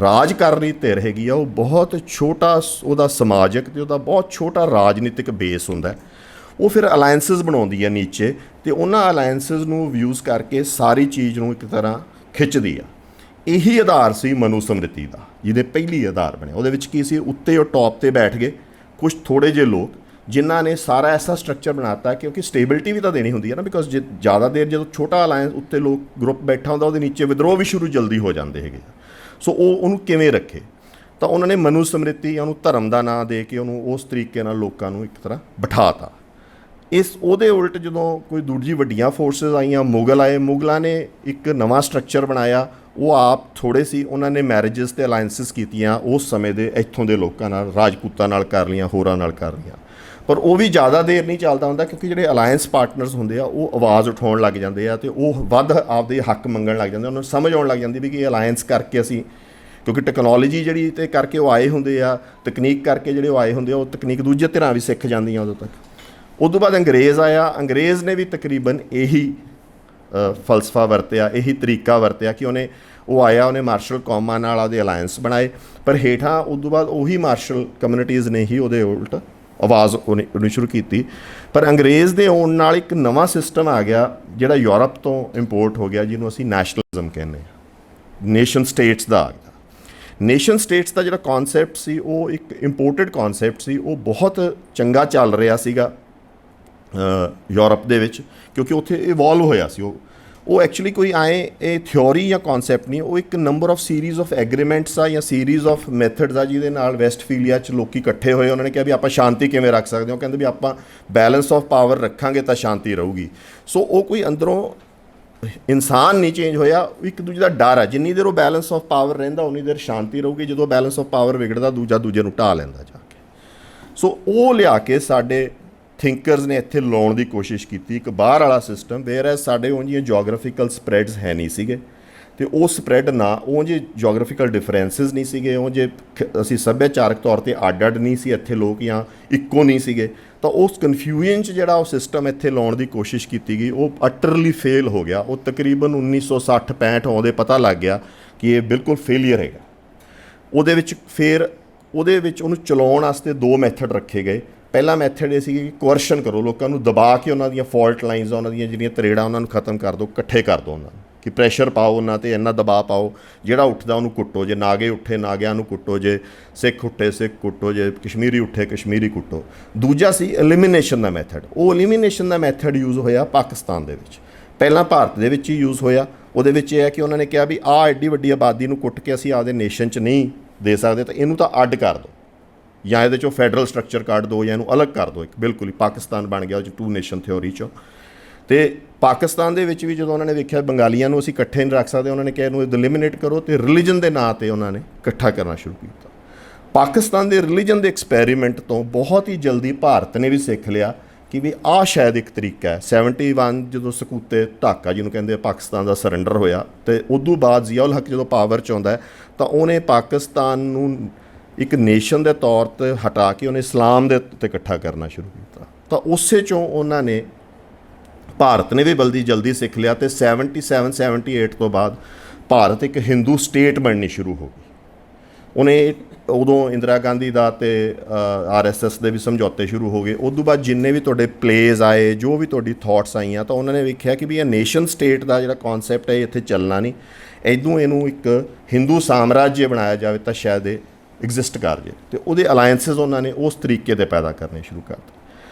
ਰਾਜ ਕਰ ਰਹੀ ਧਿਰ ਹੈਗੀ ਆ ਉਹ ਬਹੁਤ ਛੋਟਾ ਉਹਦਾ ਸਮਾਜਿਕ ਅਤੇ ਉਹਦਾ ਬਹੁਤ ਛੋਟਾ ਰਾਜਨੀਤਿਕ ਬੇਸ ਹੁੰਦਾ। ਉਹ ਫਿਰ ਅਲਾਇੰਸਿਸ ਬਣਾਉਂਦੀ ਹੈ ਨੀਚੇ, ਅਤੇ ਉਹਨਾਂ ਅਲਾਇੰਸਿਸ ਨੂੰ ਯੂਜ਼ ਕਰਕੇ ਸਾਰੀ ਚੀਜ਼ ਨੂੰ ਇੱਕ ਤਰ੍ਹਾਂ ਖਿੱਚਦੀ ਆ। ਇਹੀ ਆਧਾਰ ਸੀ ਮਨੂ ਸਮਰਿਤੀ ਦਾ, ਜਿਹਦੇ ਪਹਿਲੀ ਆਧਾਰ ਬਣਿਆ। ਉਹਦੇ ਵਿੱਚ ਕੀ ਸੀ, ਉੱਤੇ ਉਹ ਟੌਪ 'ਤੇ ਬੈਠ ਗਏ ਕੁਛ ਥੋੜ੍ਹੇ ਜਿਹੇ ਲੋਕ, ਜਿਨ੍ਹਾਂ ਨੇ ਸਾਰਾ ਐਸਾ ਸਟਰਕਚਰ ਬਣਾਤਾ, ਕਿਉਂਕਿ ਸਟੇਬਿਲਿਟੀ ਵੀ ਤਾਂ ਦੇਣੀ ਹੁੰਦੀ ਹੈ ਨਾ। ਬਿਕੋਜ਼ ਜੇ ਜ਼ਿਆਦਾ ਦੇਰ ਜਦੋਂ ਛੋਟਾ ਅਲਾਇੰਸ ਉੱਤੇ ਲੋਕ ਗਰੁੱਪ ਬੈਠਾ ਹੁੰਦਾ, ਉਹਦੇ ਨੀਚੇ ਵਿਦਰੋਹ ਵੀ ਸ਼ੁਰੂ ਜਲਦੀ ਹੋ ਜਾਂਦੇ ਹੈਗੇ। ਸੋ ਉਹਨੂੰ ਕਿਵੇਂ ਰੱਖੇ, ਤਾਂ ਉਹਨਾਂ ਨੇ ਮਨੂ ਸਮਰਿਤੀ, ਉਹਨੂੰ ਧਰਮ ਦਾ ਨਾਂ ਦੇ ਕੇ ਉਹਨੂੰ ਉਸ ਤਰੀਕੇ ਨਾਲ ਲੋਕਾਂ ਨੂੰ ਇੱਕ ਤਰ੍ਹਾਂ ਬਿਠਾਤਾ। ਉਹਦੇ ਉਲਟ ਜਦੋਂ ਕੋਈ ਦੂਜੀ ਵੱਡੀਆਂ ਫੋਰਸਿਸ ਆਈਆਂ, ਮੁਗਲ ਆਏ, ਮੁਗਲਾਂ ਨੇ ਇੱਕ ਨਵਾਂ ਸਟਰਕਚਰ ਬਣਾਇਆ। ਉਹ ਆਪ ਥੋੜ੍ਹੇ ਸੀ, ਉਹਨਾਂ ਨੇ ਮੈਰਿਜਸ ਅਤੇ ਅਲਾਇੰਸਿਸ ਕੀਤੀਆਂ ਉਸ ਸਮੇਂ ਦੇ ਇੱਥੋਂ ਦੇ ਲੋਕਾਂ ਨਾਲ, ਰਾਜਪੂਤਾਂ ਨਾਲ ਕਰ ਲਈਆਂ, ਹੋਰਾਂ ਨਾਲ ਕਰ ਲਈਆਂ। ਪਰ ਉਹ ਵੀ ਜ਼ਿਆਦਾ ਦੇਰ ਨਹੀਂ ਚੱਲਦਾ ਹੁੰਦਾ, ਕਿਉਂਕਿ ਜਿਹੜੇ ਅਲਾਇੰਸ ਪਾਰਟਨਰਸ ਹੁੰਦੇ ਆ ਉਹ ਆਵਾਜ਼ ਉਠਾਉਣ ਲੱਗ ਜਾਂਦੇ ਆ ਅਤੇ ਉਹ ਵੱਧ ਆਪਦੇ ਹੱਕ ਮੰਗਣ ਲੱਗ ਜਾਂਦੇ। ਉਹਨਾਂ ਨੂੰ ਸਮਝ ਆਉਣ ਲੱਗ ਜਾਂਦੀ ਵੀ ਕਿ ਇਹ ਅਲਾਇੰਸ ਕਰਕੇ ਅਸੀਂ, ਕਿਉਂਕਿ ਟੈਕਨੋਲੋਜੀ ਜਿਹੜੀ ਅਤੇ ਕਰਕੇ ਉਹ ਆਏ ਹੁੰਦੇ ਆ, ਤਕਨੀਕ ਕਰਕੇ ਜਿਹੜੇ ਉਹ ਆਏ ਹੁੰਦੇ ਆ, ਉਹ ਤਕਨੀਕ ਦੂਜੇ ਧਿਰਾਂ ਵੀ ਸਿੱਖ ਜਾਂਦੀਆਂ ਉਦੋਂ ਤੱਕ। ਉਦੋਂ ਬਾਅਦ ਅੰਗਰੇਜ਼ ਆਇਆ। ਅੰਗਰੇਜ਼ ਨੇ ਵੀ ਤਕਰੀਬਨ ਇਹੀ ਫਲਸਫਾ ਵਰਤਿਆ, ਇਹੀ ਤਰੀਕਾ ਵਰਤਿਆ ਕਿ ਉਹ ਆਇਆ, ਉਹਨੇ ਮਾਰਸ਼ਲ ਕੌਮਾਂ ਨਾਲ ਉਹਦੇ ਅਲਾਇੰਸ ਬਣਾਏ, ਪਰ ਹੇਠਾਂ ਉਦੋਂ ਬਾਅਦ ਉਹੀ ਮਾਰਸ਼ਲ ਕਮਿਊਨਿਟੀਜ਼ ਨੇ ਹੀ ਉਹਦੇ ਉਲਟ ਆਵਾਜ਼ ਉਹਨੇ ਸ਼ੁਰੂ ਕੀਤੀ। ਪਰ ਅੰਗਰੇਜ਼ ਦੇ ਆਉਣ ਨਾਲ ਇੱਕ ਨਵਾਂ ਸਿਸਟਮ ਆ ਗਿਆ, ਜਿਹੜਾ ਯੂਰਪ ਤੋਂ ਇੰਪੋਰਟ ਹੋ ਗਿਆ, ਜਿਹਨੂੰ ਅਸੀਂ ਨੈਸ਼ਨਲਿਜ਼ਮ ਕਹਿੰਦੇ ਹਾਂ। ਨੇਸ਼ਨ ਸਟੇਟਸ ਦਾ ਆ ਗਿਆ। ਨੇਸ਼ਨ ਸਟੇਟਸ ਦਾ ਜਿਹੜਾ ਕੌਨਸੈਪਟ ਸੀ ਉਹ ਇੱਕ ਇੰਪੋਰਟਡ ਕੌਨਸੈਪਟ ਸੀ। ਉਹ ਬਹੁਤ ਚੰਗਾ ਚੱਲ ਰਿਹਾ ਸੀਗਾ ਯੂਰਪ ਦੇ ਵਿੱਚ, ਕਿਉਂਕਿ ਉੱਥੇ ਇਵੋਲਵ ਹੋਇਆ ਸੀ। ਉਹ ਐਕਚੁਅਲੀ ਕੋਈ ਇਹ ਥਿਓਰੀ ਜਾਂ ਕੌਨਸੈਪਟ ਨਹੀਂ, ਉਹ ਇੱਕ number of series of agreements ਆ ਜਾਂ ਸੀਰੀਜ਼ ਆਫ ਮੈਥਡਸ ਆ, ਜਿਹਦੇ ਨਾਲ ਵੈਸਟਫੀਲੀਆ 'ਚ ਲੋਕ ਇਕੱਠੇ ਹੋਏ। ਉਹਨਾਂ ਨੇ ਕਿਹਾ ਵੀ ਆਪਾਂ ਸ਼ਾਂਤੀ ਕਿਵੇਂ ਰੱਖ ਸਕਦੇ ਹਾਂ। ਉਹ ਕਹਿੰਦੇ ਵੀ ਆਪਾਂ ਬੈਲੈਂਸ ਆਫ ਪਾਵਰ ਰੱਖਾਂਗੇ ਤਾਂ ਸ਼ਾਂਤੀ ਰਹੂਗੀ। ਸੋ ਉਹ ਕੋਈ ਅੰਦਰੋਂ ਇਨਸਾਨ ਨਹੀਂ ਚੇਂਜ ਹੋਇਆ, ਇੱਕ ਦੂਜੇ ਦਾ ਡਰ ਆ। ਜਿੰਨੀ ਦੇਰ ਉਹ ਬੈਲੈਂਸ ਆਫ ਪਾਵਰ ਰਹਿੰਦਾ ਉਨੀ ਦੇਰ ਸ਼ਾਂਤੀ ਰਹੂਗੀ। ਜਦੋਂ ਬੈਲੈਂਸ ਆਫ ਪਾਵਰ ਵਿਗੜਦਾ, ਦੂਜੇ ਨੂੰ ਢਾਹ ਲੈਂਦਾ ਜਾ ਕੇ। ਸੋ ਉਹ ਲਿਆ ਕੇ ਸਾਡੇ ਥਿੰਕਰਸ ਨੇ ਇੱਥੇ ਲਾਉਣ ਦੀ ਕੋਸ਼ਿਸ਼ ਕੀਤੀ ਇੱਕ ਬਾਹਰ ਵਾਲਾ ਸਿਸਟਮ, ਵੇਅਰ ਐਜ਼ ਸਾਡੇ ਉਂਝ ਜੋਗ੍ਰਾਫੀਕਲ ਸਪਰੈਡਸ ਹੈ ਨਹੀਂ ਸੀਗੇ, ਅਤੇ ਉਹ ਸਪਰੈਡ ਨਾ ਉਂਝ ਜੋਗ੍ਰਾਫੀਕਲ ਡਿਫਰੈਂਸਿਸ ਨਹੀਂ ਸੀਗੇ, ਉਂਝ ਅਸੀਂ ਸੱਭਿਆਚਾਰਕ ਤੌਰ 'ਤੇ ਅੱਡ ਨਹੀਂ ਸੀ ਇੱਥੇ ਲੋਕ, ਜਾਂ ਇੱਕੋ ਨਹੀਂ ਸੀਗੇ। ਤਾਂ ਉਸ ਕਨਫਿਊਜ਼ਨ 'ਚ ਜਿਹੜਾ ਉਹ ਸਿਸਟਮ ਇੱਥੇ ਲਾਉਣ ਦੀ ਕੋਸ਼ਿਸ਼ ਕੀਤੀ ਗਈ, ਉਹ ਅਟਰਲੀ ਫੇਲ ਹੋ ਗਿਆ। ਉਹ ਤਕਰੀਬਨ 1960-65 ਆਉਂਦੇ ਪਤਾ ਲੱਗ ਗਿਆ ਕਿ ਇਹ ਬਿਲਕੁਲ ਫੇਲੀਅਰ ਹੈਗਾ। ਉਹਦੇ ਵਿੱਚ ਉਹਨੂੰ ਚਲਾਉਣ ਵਾਸਤੇ 2 ਮੈਥਡ ਰੱਖੇ ਗਏ। ਪਹਿਲਾ ਮੈਥਡ ਇਹ ਸੀ ਕਿ ਕੋਰਸ਼ਨ ਕਰੋ, ਲੋਕਾਂ ਨੂੰ ਦਬਾ ਕੇ ਉਹਨਾਂ ਦੀਆਂ ਫਾਲਟ ਲਾਈਨਸ, ਉਹਨਾਂ ਦੀਆਂ ਜਿਹੜੀਆਂ ਤਰੇੜਾਂ, ਉਹਨਾਂ ਨੂੰ ਖਤਮ ਕਰ ਦਿਓ, ਇਕੱਠੇ ਕਰ ਦਿਓ ਉਹਨਾਂ ਨੂੰ, ਕਿ ਪ੍ਰੈਸ਼ਰ ਪਾਓ ਉਹਨਾਂ 'ਤੇ, ਇੰਨਾ ਦਬਾਅ ਪਾਓ, ਜਿਹੜਾ ਉੱਠਦਾ ਉਹਨੂੰ ਕੁੱਟੋ। ਜੇ ਨਾਗੇ ਉੱਠੇ ਨਾਗਿਆਂ ਨੂੰ ਕੁੱਟੋ, ਜੇ ਸਿੱਖ ਉੱਠੇ ਸਿੱਖ ਕੁੱਟੋ, ਜੇ ਕਸ਼ਮੀਰੀ ਉੱਠੇ ਕਸ਼ਮੀਰੀ ਕੁੱਟੋ। ਦੂਜਾ ਸੀ ਐਲੀਮੀਨੇਸ਼ਨ ਦਾ ਮੈਥਡ। ਉਹ ਐਲੀਮੀਨੇਸ਼ਨ ਦਾ ਮੈਥਡ ਯੂਜ਼ ਹੋਇਆ ਪਾਕਿਸਤਾਨ ਦੇ ਵਿੱਚ, ਪਹਿਲਾਂ ਭਾਰਤ ਦੇ ਵਿੱਚ ਹੀ ਯੂਜ਼ ਹੋਇਆ। ਉਹਦੇ ਵਿੱਚ ਇਹ ਹੈ ਕਿ ਉਹਨਾਂ ਨੇ ਕਿਹਾ ਵੀ ਆਹ ਐਡੀ ਵੱਡੀ ਆਬਾਦੀ ਨੂੰ ਕੁੱਟ ਕੇ ਅਸੀਂ ਆਪਦੇ ਨੇਸ਼ਨ 'ਚ ਨਹੀਂ ਦੇ ਸਕਦੇ, ਤਾਂ ਇਹਨੂੰ ਤਾਂ ਅੱਡ ਕਰ ਦਿਓ, ਜਾਂ ਇਹਦੇ 'ਚੋਂ ਫੈਡਰਲ ਸਟਰਕਚਰ ਕੱਢ ਦਿਓ, ਜਾਂ ਇਹਨੂੰ ਅਲੱਗ ਕਰ ਦਿਓ। ਇੱਕ ਬਿਲਕੁਲ ਹੀ ਪਾਕਿਸਤਾਨ ਬਣ ਗਿਆ ਉਹ 'ਚ 2 ਨੇਸ਼ਨ ਥਿਓਰੀ 'ਚੋਂ। ਅਤੇ ਪਾਕਿਸਤਾਨ ਦੇ ਵਿੱਚ ਵੀ ਜਦੋਂ ਉਹਨਾਂ ਨੇ ਵੇਖਿਆ ਬੰਗਾਲੀਆਂ ਨੂੰ ਅਸੀਂ ਇਕੱਠੇ ਨਹੀਂ ਰੱਖ ਸਕਦੇ, ਉਹਨਾਂ ਨੇ ਕਿਹਾ ਇਹਨੂੰ ਐਲੀਮੀਨੇਟ ਕਰੋ, ਅਤੇ ਰਿਲੀਜਨ ਦੇ ਨਾਂ 'ਤੇ ਉਹਨਾਂ ਨੇ ਇਕੱਠਾ ਕਰਨਾ ਸ਼ੁਰੂ ਕੀਤਾ। ਪਾਕਿਸਤਾਨ ਦੇ ਰਿਲੀਜਨ ਦੇ ਐਕਸਪੈਰੀਮੈਂਟ ਤੋਂ ਬਹੁਤ ਹੀ ਜਲਦੀ ਭਾਰਤ ਨੇ ਵੀ ਸਿੱਖ ਲਿਆ ਕਿ ਵੀ ਆਹ ਸ਼ਾਇਦ ਇੱਕ ਤਰੀਕਾ ਹੈ। 71 ਜਦੋਂ ਸਕੂਤੇ ਢਾਕਾ ਜਿਹਨੂੰ ਕਹਿੰਦੇ ਪਾਕਿਸਤਾਨ ਦਾ ਸਰੈਂਡਰ ਹੋਇਆ, ਅਤੇ ਉਦੋਂ ਬਾਅਦ ਜ਼ਿਆ ਉਲ ਹਕ ਜਦੋਂ ਪਾਵਰ 'ਚ ਆਉਂਦਾ ਤਾਂ ਉਹਨੇ ਪਾਕਿਸਤਾਨ ਨੂੰ ਇੱਕ ਨੇਸ਼ਨ ਦੇ ਤੌਰ 'ਤੇ ਹਟਾ ਕੇ ਉਹਨੇ ਇਸਲਾਮ ਦੇ ਉੱਤੇ ਇਕੱਠਾ ਕਰਨਾ ਸ਼ੁਰੂ ਕੀਤਾ। ਤਾਂ ਉਸੇ 'ਚੋਂ ਉਹਨਾਂ ਨੇ ਭਾਰਤ ਨੇ ਵੀ ਬਲਦੀ ਜਲਦੀ ਸਿੱਖ ਲਿਆ ਅਤੇ 77-78 ਤੋਂ ਬਾਅਦ ਭਾਰਤ ਇੱਕ ਹਿੰਦੂ ਸਟੇਟ ਬਣਨੀ ਸ਼ੁਰੂ ਹੋ ਗਈ। ਉਹਨੇ ਉਦੋਂ ਇੰਦਰਾ ਗਾਂਧੀ ਦਾ ਅਤੇ RSS ਦੇ ਵੀ ਸਮਝੌਤੇ ਸ਼ੁਰੂ ਹੋ ਗਏ। ਉਦੋਂ ਬਾਅਦ ਜਿੰਨੇ ਵੀ ਤੁਹਾਡੇ ਪਲੇਜ਼ ਆਏ, ਜੋ ਵੀ ਤੁਹਾਡੀ ਥੋਟਸ ਆਈਆਂ, ਤਾਂ ਉਹਨਾਂ ਨੇ ਵੇਖਿਆ ਕਿ ਵੀ ਇਹ ਨੇਸ਼ਨ ਸਟੇਟ ਦਾ ਜਿਹੜਾ ਕੌਨਸੈਪਟ ਹੈ ਇੱਥੇ ਚੱਲਣਾ ਨਹੀਂ, ਇੱਦੋਂ ਇਹਨੂੰ ਇੱਕ ਹਿੰਦੂ ਸਾਮਰਾਜ ਬਣਾਇਆ ਜਾਵੇ ਤਾਂ ਸ਼ਾਇਦ ਇਹ ਐਗਜ਼ਿਸਟ ਕਰ ਜੇ। ਅਤੇ ਉਹਦੇ ਅਲਾਇੰਸਿਸ ਉਹਨਾਂ ਨੇ ਉਸ ਤਰੀਕੇ ਦੇ ਪੈਦਾ ਕਰਨੇ ਸ਼ੁਰੂ ਕਰ ਦਿੱਤੇ।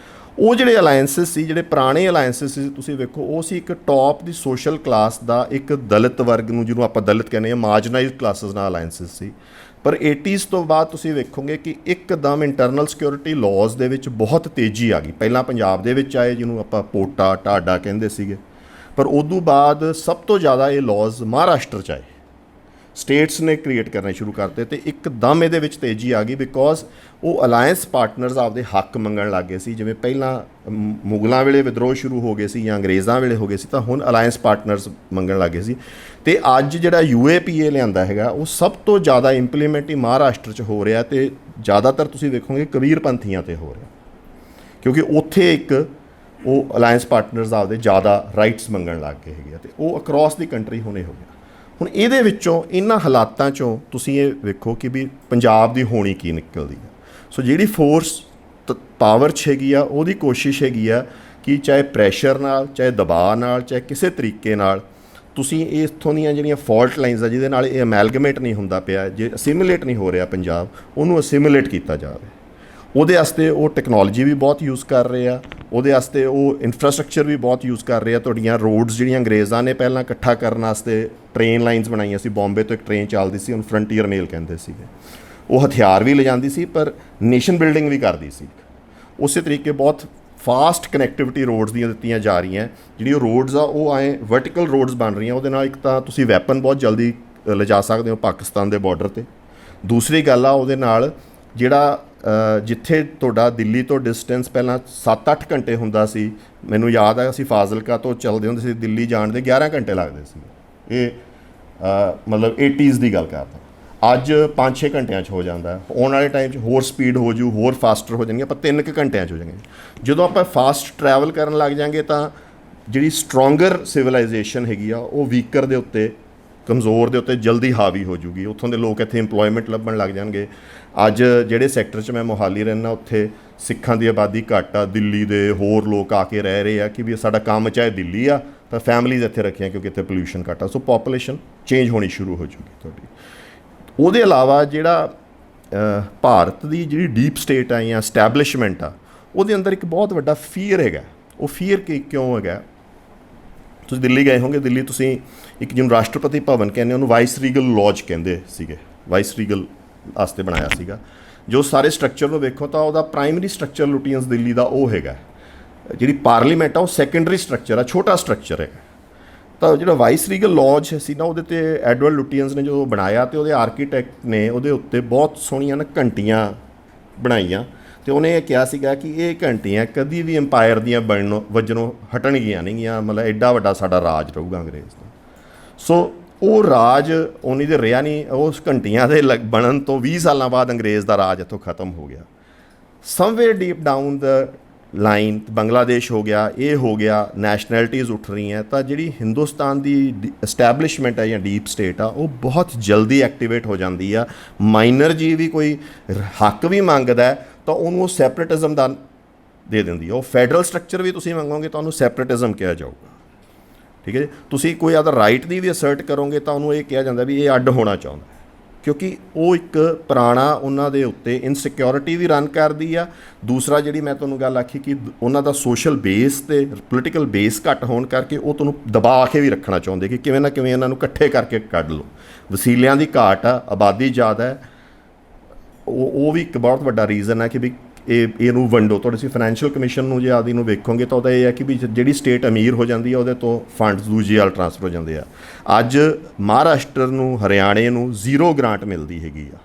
ਉਹ ਜਿਹੜੇ ਅਲਾਇੰਸਿਸ ਸੀ, ਜਿਹੜੇ ਪੁਰਾਣੇ ਅਲਾਇੰਸਿਸ ਸੀ, ਤੁਸੀਂ ਵੇਖੋ ਉਹ ਸੀ ਇੱਕ ਟੌਪ ਦੀ ਸੋਸ਼ਲ ਕਲਾਸ ਦਾ, ਇੱਕ ਦਲਿਤ ਵਰਗ ਨੂੰ, ਜਿਹਨੂੰ ਆਪਾਂ ਦਲਿਤ ਕਹਿੰਦੇ ਹਾਂ, ਮਾਰਜਨਾਈਜ਼ਡ ਕਲਾਸਿਸ ਨਾਲ ਅਲਾਇੰਸਿਸ ਸੀ। ਪਰ 80s ਤੋਂ ਬਾਅਦ ਤੁਸੀਂ ਵੇਖੋਗੇ ਕਿ ਇੱਕਦਮ ਇੰਟਰਨਲ ਸਿਕਿਉਰਿਟੀ ਲਾਜ਼ ਦੇ ਵਿੱਚ ਬਹੁਤ ਤੇਜ਼ੀ ਆ ਗਈ। ਪਹਿਲਾਂ ਪੰਜਾਬ ਦੇ ਵਿੱਚ ਆਏ, ਜਿਹਨੂੰ ਆਪਾਂ ਪੋਟਾ ਢਾਡਾ ਕਹਿੰਦੇ ਸੀਗੇ, ਪਰ ਉਦੋਂ ਬਾਅਦ ਸਭ ਤੋਂ ਜ਼ਿਆਦਾ ਇਹ ਲਾਜ਼ ਮਹਾਰਾਸ਼ਟਰ 'ਚ ਆਏ, ਸਟੇਟਸ ਨੇ ਕ੍ਰੀਏਟ ਕਰਨੇ ਸ਼ੁਰੂ ਕਰਤੇ ਅਤੇ ਇੱਕਦਮ ਇਹਦੇ ਵਿੱਚ ਤੇਜ਼ੀ ਆ ਗਈ, ਬਿਕੋਜ਼ ਉਹ ਅਲਾਇੰਸ ਪਾਰਟਨਰਸ ਆਪਦੇ ਹੱਕ ਮੰਗਣ ਲੱਗ ਗਏ ਸੀ। ਜਿਵੇਂ ਪਹਿਲਾਂ ਮੁਗਲਾਂ ਵੇਲੇ ਵਿਦਰੋਹ ਸ਼ੁਰੂ ਹੋ ਗਏ ਸੀ ਜਾਂ ਅੰਗਰੇਜ਼ਾਂ ਵੇਲੇ ਹੋ ਗਏ ਸੀ, ਤਾਂ ਹੁਣ ਅਲਾਇੰਸ ਪਾਰਟਨਰਸ ਮੰਗਣ ਲੱਗ ਗਏ ਸੀ। ਅਤੇ ਅੱਜ ਜਿਹੜਾ UAPA ਲਿਆਂਦਾ ਹੈਗਾ, ਉਹ ਸਭ ਤੋਂ ਜ਼ਿਆਦਾ ਇੰਪਲੀਮੈਂਟ ਹੀ ਮਹਾਰਾਸ਼ਟਰ 'ਚ ਹੋ ਰਿਹਾ, ਅਤੇ ਜ਼ਿਆਦਾਤਰ ਤੁਸੀਂ ਵੇਖੋਗੇ ਕਬੀਰਪੰਥੀਆਂ 'ਤੇ ਹੋ ਰਿਹਾ, ਕਿਉਂਕਿ ਉੱਥੇ ਇੱਕ ਉਹ ਅਲਾਇੰਸ ਪਾਰਟਨਰਸ ਆਪਦੇ ਜ਼ਿਆਦਾ ਰਾਈਟਸ ਮੰਗਣ ਲੱਗ ਗਏ ਹੈਗੇ, ਅਤੇ ਉਹ ਅਕਰੋਸ ਦੀ ਕੰਟਰੀ ਹੁਣੇ ਹੋ ਗਿਆ। ਹੁਣ ਇਹਦੇ ਵਿੱਚੋਂ, ਇਹਨਾਂ ਹਾਲਾਤਾਂ 'ਚੋਂ ਤੁਸੀਂ ਇਹ ਵੇਖੋ ਕਿ ਵੀ ਪੰਜਾਬ ਦੀ ਹੋਣੀ ਕੀ ਨਿਕਲਦੀ ਹੈ। ਸੋ ਜਿਹੜੀ ਫੋਰਸ ਪਾਵਰ 'ਚ ਹੈਗੀ ਆ, ਉਹਦੀ ਕੋਸ਼ਿਸ਼ ਹੈਗੀ ਆ ਕਿ ਚਾਹੇ ਪ੍ਰੈਸ਼ਰ ਨਾਲ, ਚਾਹੇ ਦਬਾਅ ਨਾਲ, ਚਾਹੇ ਕਿਸੇ ਤਰੀਕੇ ਨਾਲ ਤੁਸੀਂ ਇੱਥੋਂ ਦੀਆਂ ਜਿਹੜੀਆਂ ਫਾਲਟ ਲਾਈਨਸ ਆ, ਜਿਹਦੇ ਨਾਲ ਇਹ ਅਮੈਲਗਮੇਟ ਨਹੀਂ ਹੁੰਦਾ ਪਿਆ, ਜੇ ਅਸਿਮੀਲੇਟ ਨਹੀਂ ਹੋ ਰਿਹਾ ਪੰਜਾਬ, ਉਹਨੂੰ ਅਸਿਮੀਲੇਟ ਕੀਤਾ ਜਾਵੇ। ਉਹਦੇ ਵਾਸਤੇ ਉਹ ਟੈਕਨੋਲੋਜੀ ਵੀ ਬਹੁਤ ਯੂਜ਼ ਕਰ ਰਹੇ ਆ, ਉਹਦੇ ਵਾਸਤੇ ਉਹ ਇਨਫਰਾਸਟਰਕਚਰ ਵੀ ਬਹੁਤ ਯੂਜ਼ ਕਰ ਰਹੇ ਆ। ਤੁਹਾਡੀਆਂ ਰੋਡਸ ਜਿਹੜੀਆਂ ਅੰਗਰੇਜ਼ਾਂ ਨੇ ਪਹਿਲਾਂ ਇਕੱਠਾ ਕਰਨ ਵਾਸਤੇ ਟ੍ਰੇਨ ਲਾਈਨਸ ਬਣਾਈਆਂ ਸੀ, ਬੰਬੇ ਤੋਂ ਇੱਕ ਟ੍ਰੇਨ ਚੱਲਦੀ ਸੀ, ਉਹਨੂੰ ਫਰੰਟੀਅਰ ਮੇਲ ਕਹਿੰਦੇ ਸੀਗੇ। ਉਹ ਹਥਿਆਰ ਵੀ ਲਿਜਾਂਦੀ ਸੀ, ਪਰ ਨੇਸ਼ਨ ਬਿਲਡਿੰਗ ਵੀ ਕਰਦੀ ਸੀ। ਉਸੇ ਤਰੀਕੇ ਬਹੁਤ ਫਾਸਟ ਕਨੈਕਟੀਵਿਟੀ ਰੋਡਸ ਦੀਆਂ ਦਿੱਤੀਆਂ ਜਾ ਰਹੀਆਂ। ਜਿਹੜੀ ਉਹ ਰੋਡਸ ਆ, ਉਹ ਆਏ ਵਰਟੀਕਲ ਰੋਡਸ ਬਣ ਰਹੀਆਂ, ਉਹਦੇ ਨਾਲ ਇੱਕ ਤਾਂ ਤੁਸੀਂ ਵੈਪਨ ਬਹੁਤ ਜਲਦੀ ਲਿਜਾ ਸਕਦੇ ਹੋ ਪਾਕਿਸਤਾਨ ਦੇ ਬਾਰਡਰ 'ਤੇ। ਦੂਸਰੀ ਗੱਲ ਆ, ਉਹਦੇ ਨਾਲ ਜਿਹੜਾ ਜਿੱਥੇ ਤੁਹਾਡਾ ਦਿੱਲੀ ਤੋਂ ਡਿਸਟੈਂਸ ਪਹਿਲਾਂ 7-8 ਘੰਟੇ ਹੁੰਦਾ ਸੀ, ਮੈਨੂੰ ਯਾਦ ਆ ਅਸੀਂ ਫਾਜ਼ਿਲਕਾ ਤੋਂ ਚੱਲਦੇ ਹੁੰਦੇ ਸੀ, ਦਿੱਲੀ ਜਾਣ ਦੇ 11 ਘੰਟੇ ਲੱਗਦੇ ਸੀ। ਇਹ ਮਤਲਬ 80s ਦੀ ਗੱਲ ਕਰਦਾ। ਅੱਜ 5-6 ਘੰਟਿਆਂ 'ਚ ਹੋ ਜਾਂਦਾ। ਆਉਣ ਵਾਲੇ ਟਾਈਮ 'ਚ ਹੋਰ ਸਪੀਡ ਹੋ ਜੂ, ਹੋਰ ਫਾਸਟਰ ਹੋ ਜਾਣਗੇ, ਆਪਾਂ 3 ਘੰਟਿਆਂ 'ਚ ਹੋ ਜਾਣਗੇ। ਜਦੋਂ ਆਪਾਂ ਫਾਸਟ ਟਰੈਵਲ ਕਰਨ ਲੱਗ ਜਾਂਗੇ, ਤਾਂ ਜਿਹੜੀ ਸਟਰੋਂਗਰ ਸਿਵਲਾਈਜੇਸ਼ਨ ਹੈਗੀ ਆ, ਉਹ ਵੀਕਰ ਦੇ ਉੱਤੇ, ਕਮਜ਼ੋਰ ਦੇ ਉੱਤੇ ਜਲਦੀ ਹਾਵੀ ਹੋ ਜੂਗੀ। ਉੱਥੋਂ ਦੇ ਲੋਕ ਇੱਥੇ ਇੰਪਲੋਇਮੈਂਟ ਲੱਭਣ ਲੱਗ ਜਾਣਗੇ। ਅੱਜ ਜਿਹੜੇ ਸੈਕਟਰ 'ਚ ਮੈਂ ਮੋਹਾਲੀ ਰਹਿੰਦਾ, ਉੱਥੇ ਸਿੱਖਾਂ ਦੀ ਆਬਾਦੀ ਘੱਟ ਆ, ਦਿੱਲੀ ਦੇ ਹੋਰ ਲੋਕ ਆ ਕੇ ਰਹਿ ਰਹੇ ਆ ਕਿ ਵੀ ਸਾਡਾ ਕੰਮ ਚਾਹੇ ਦਿੱਲੀ ਆ, ਤਾਂ ਫੈਮਲੀਜ਼ ਇੱਥੇ ਰੱਖੀਆਂ ਕਿਉਂਕਿ ਇੱਥੇ ਪੋਲਿਊਸ਼ਨ ਘੱਟ ਆ। ਸੋ ਪਾਪੂਲੇਸ਼ਨ ਚੇਂਜ ਹੋਣੀ ਸ਼ੁਰੂ ਹੋ ਜੂਗੀ ਤੁਹਾਡੀ। ਉਹਦੇ ਇਲਾਵਾ ਜਿਹੜਾ ਭਾਰਤ ਦੀ ਜਿਹੜੀ ਡੀਪ ਸਟੇਟ ਆ ਜਾਂ ਐਸਟੈਬਲਿਸ਼ਮੈਂਟ ਆ, ਉਹਦੇ ਅੰਦਰ ਇੱਕ ਬਹੁਤ ਵੱਡਾ ਫੀਅਰ ਹੈਗਾ। ਉਹ ਫੀਅਰ ਕਿਉਂ ਹੈਗਾ? ਤੁਸੀਂ ਦਿੱਲੀ ਗਏ ਹੋਗੇ, ਦਿੱਲੀ ਤੁਸੀਂ ਇੱਕ ਜਿਹਨੂੰ ਰਾਸ਼ਟਰਪਤੀ ਭਵਨ ਕਹਿੰਦੇ, ਉਹਨੂੰ ਵਾਈਸ ਰੀਗਲ ਲੌਜ ਕਹਿੰਦੇ ਸੀਗੇ, ਵਾਈਸ ਰੀਗਲ ਵਾਸਤੇ ਬਣਾਇਆ ਸੀਗਾ। ਜੋ ਸਾਰੇ ਸਟਰਕਚਰ ਨੂੰ ਵੇਖੋ ਤਾਂ ਉਹਦਾ ਪ੍ਰਾਇਮਰੀ ਸਟਰਕਚਰ ਲੁਟੀਅਨਸ ਦਿੱਲੀ ਦਾ ਉਹ ਹੈਗਾ। ਜਿਹੜੀ ਪਾਰਲੀਮੈਂਟ ਆ, ਉਹ ਸੈਕੰਡਰੀ ਸਟਰਕਚਰ ਆ, ਛੋਟਾ ਸਟਰਕਚਰ ਹੈਗਾ। ਤਾਂ ਜਿਹੜਾ ਵਾਈਸ ਰੀਗਲ ਲੌਜ ਸੀ ਨਾ, ਉਹਦੇ 'ਤੇ ਐਡਵਰਡ ਲੁਟੀਅਨਸ ਨੇ ਜਦੋਂ ਬਣਾਇਆ, ਅਤੇ ਉਹਦੇ ਆਰਕੀਟੈਕਟ ਨੇ ਉਹਦੇ ਉੱਤੇ ਬਹੁਤ ਸੋਹਣੀਆਂ ਨਾ ਘੰਟੀਆਂ ਬਣਾਈਆਂ, ਅਤੇ ਉਹਨੇ ਇਹ ਕਿਹਾ ਸੀਗਾ ਕਿ ਇਹ ਘੰਟੀਆਂ ਕਦੀ ਵੀ ਅੰਪਾਇਰ ਦੀਆਂ ਬਣਨੋਂ ਵਜਨੋਂ ਹਟਣਗੀਆਂ ਨਹੀਂ ਗੀਆਂ, ਮਤਲਬ ਐਡਾ ਵੱਡਾ ਸਾਡਾ ਰਾਜ ਰਹੂਗਾ ਅੰਗਰੇਜ਼ ਦਾ। ਸੋ ਉਹ ਰਾਜ ਉਨੀ ਦੇ ਰਿਹਾ ਨਹੀਂ। ਉਸ ਘੰਟੀਆਂ ਦੇ ਬਣਨ ਤੋਂ 20 ਸਾਲਾਂ ਬਾਅਦ ਅੰਗਰੇਜ਼ ਦਾ ਰਾਜ ਇੱਥੋਂ ਖਤਮ ਹੋ ਗਿਆ। ਸਮਵੇਅਰ ਡੀਪ ਡਾਊਨ ਦ ਲਾਈਨ ਬੰਗਲਾਦੇਸ਼ ਹੋ ਗਿਆ, ਇਹ ਹੋ ਗਿਆ, ਨੈਸ਼ਨੈਲਿਟੀਜ਼ ਉੱਠ ਰਹੀਆਂ। ਤਾਂ ਜਿਹੜੀ ਹਿੰਦੁਸਤਾਨ ਦੀ ਐਸਟੈਬਲਿਸ਼ਮੈਂਟ ਹੈ ਜਾਂ ਡੀਪ ਸਟੇਟ ਆ, ਉਹ ਬਹੁਤ ਜਲਦੀ ਐਕਟੀਵੇਟ ਹੋ ਜਾਂਦੀ ਆ। ਮਾਈਨਰ ਜੀ ਵੀ ਕੋਈ ਹੱਕ ਵੀ ਮੰਗਦਾ ਤਾਂ ਉਹਨੂੰ ਉਹ ਸੈਪਰੇਟਿਜ਼ਮ ਦਾ ਦੇ ਦਿੰਦੀ ਆ। ਉਹ ਫੈਡਰਲ ਸਟਰਕਚਰ ਵੀ ਤੁਸੀਂ ਮੰਗੋਗੇ ਤਾਂ ਉਹਨੂੰ ਸੈਪਰੇਟਿਜ਼ਮ ਕਿਹਾ ਜਾਊਗਾ। ਠੀਕ ਹੈ ਜੀ। ਤੁਸੀਂ ਕੋਈ ਆਪਦਾ ਰਾਈਟ ਦੀ ਵੀ ਅਸਰਟ ਕਰੋਗੇ ਤਾਂ ਉਹਨੂੰ ਇਹ ਕਿਹਾ ਜਾਂਦਾ ਵੀ ਇਹ ਅੱਡ ਹੋਣਾ ਚਾਹੁੰਦਾ, ਕਿਉਂਕਿ ਉਹ ਇੱਕ ਪੁਰਾਣਾ ਉਹਨਾਂ ਦੇ ਉੱਤੇ ਇਨਸਿਕਿਉਰਿਟੀ ਵੀ ਰਨ ਕਰਦੀ ਆ। ਦੂਸਰਾ, ਜਿਹੜੀ ਮੈਂ ਤੁਹਾਨੂੰ ਗੱਲ ਆਖੀ ਕਿ ਉਹਨਾਂ ਦਾ ਸੋਸ਼ਲ ਬੇਸ ਅਤੇ ਪੋਲੀਟੀਕਲ ਬੇਸ ਘੱਟ ਹੋਣ ਕਰਕੇ ਉਹ ਤੁਹਾਨੂੰ ਦਬਾ ਕੇ ਵੀ ਰੱਖਣਾ ਚਾਹੁੰਦੇ ਕਿ ਕਿਵੇਂ ਨਾ ਕਿਵੇਂ ਇਹਨਾਂ ਨੂੰ ਇਕੱਠੇ ਕਰਕੇ ਕੱਢ ਲਓ। ਵਸੀਲਿਆਂ ਦੀ ਘਾਟ ਆ, ਆਬਾਦੀ ਜ਼ਿਆਦਾ ਹੈ, ਉਹ ਵੀ ਇੱਕ ਬਹੁਤ ਵੱਡਾ ਰੀਜ਼ਨ ਹੈ ਕਿ ਵੀ ਇਹਨੂੰ ਵੰਡੋ। ਤੁਸੀਂ ਫਾਈਨੈਂਸ਼ੀਅਲ ਕਮਿਸ਼ਨ ਨੂੰ ਜੇ ਆਦਿ ਨੂੰ ਵੇਖੋਗੇ ਤਾਂ ਉਹਦਾ ਇਹ ਹੈ ਕਿ ਵੀ ਜਿਹੜੀ ਸਟੇਟ ਅਮੀਰ ਹੋ ਜਾਂਦੀ ਹੈ, ਉਹਦੇ ਤੋਂ ਫੰਡਸ ਦੂਜੀ ਵੱਲ ਟਰਾਂਸਫਰ ਹੋ ਜਾਂਦੇ ਆ। ਅੱਜ ਮਹਾਰਾਸ਼ਟਰ ਨੂੰ, ਹਰਿਆਣੇ ਨੂੰ 0 ਗ੍ਰਾਂਟ ਮਿਲਦੀ ਹੈਗੀ ਆ।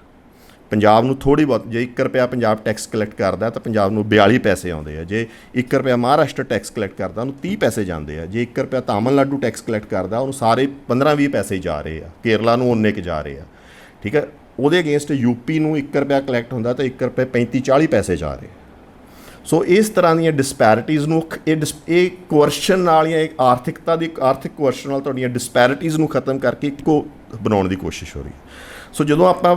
ਪੰਜਾਬ ਨੂੰ ਥੋੜ੍ਹੀ ਬਹੁਤ, ਜੇ 1 ਰੁਪਇਆ ਪੰਜਾਬ ਟੈਕਸ ਕਲੈਕਟ ਕਰਦਾ ਤਾਂ ਪੰਜਾਬ ਨੂੰ 42 ਪੈਸੇ ਆਉਂਦੇ ਆ। ਜੇ 1 ਰੁਪਇਆ ਮਹਾਰਾਸ਼ਟਰ ਟੈਕਸ ਕਲੈਕਟ ਕਰਦਾ, ਉਹਨੂੰ 30 ਪੈਸੇ ਜਾਂਦੇ ਆ। ਜੇ 1 ਰੁਪਇਆ ਤਾਮਿਲਨਾਡੂ ਟੈਕਸ ਕਲੈਕਟ ਕਰਦਾ, ਉਹਨੂੰ ਸਾਰੇ 15-20 ਪੈਸੇ ਜਾ ਰਹੇ ਆ। ਕੇਰਲਾ ਨੂੰ ਉਨੇ ਕੁ ਜਾ ਰਹੇ ਆ। ਠੀਕ ਹੈ। ਉਹਦੇ ਅਗੇਂਸਟ यूपी ਨੂੰ 1 ਰੁਪਇਆ ਕਲੈਕਟ ਹੁੰਦਾ ਤਾਂ 1 ਰੁਪਏ 35-40 ਪੈਸੇ ਜਾ ਰਹੇ। ਸੋ ਇਸ ਤਰ੍ਹਾਂ ਦੀਆਂ ਡਿਸਪੈਰਿਟੀਜ਼ ਨੂੰ ਇਹ ਕੁਐਸਚਨ ਨਾਲ ਜਾਂ ਇੱਕ ਆਰਥਿਕਤਾ ਦੀ ਆਰਥਿਕ ਕੁਐਸਚਨ ਨਾਲ ਤੁਹਾਡੀਆਂ ਡਿਸਪੈਰਿਟੀਜ਼ ਨੂੰ ਖਤਮ ਕਰਕੇ ਇੱਕੋ ਬਣਾਉਣ ਦੀ ਕੋਸ਼ਿਸ਼ ਹੋ ਰਹੀ ਹੈ। ਸੋ ਜਦੋਂ ਆਪਾਂ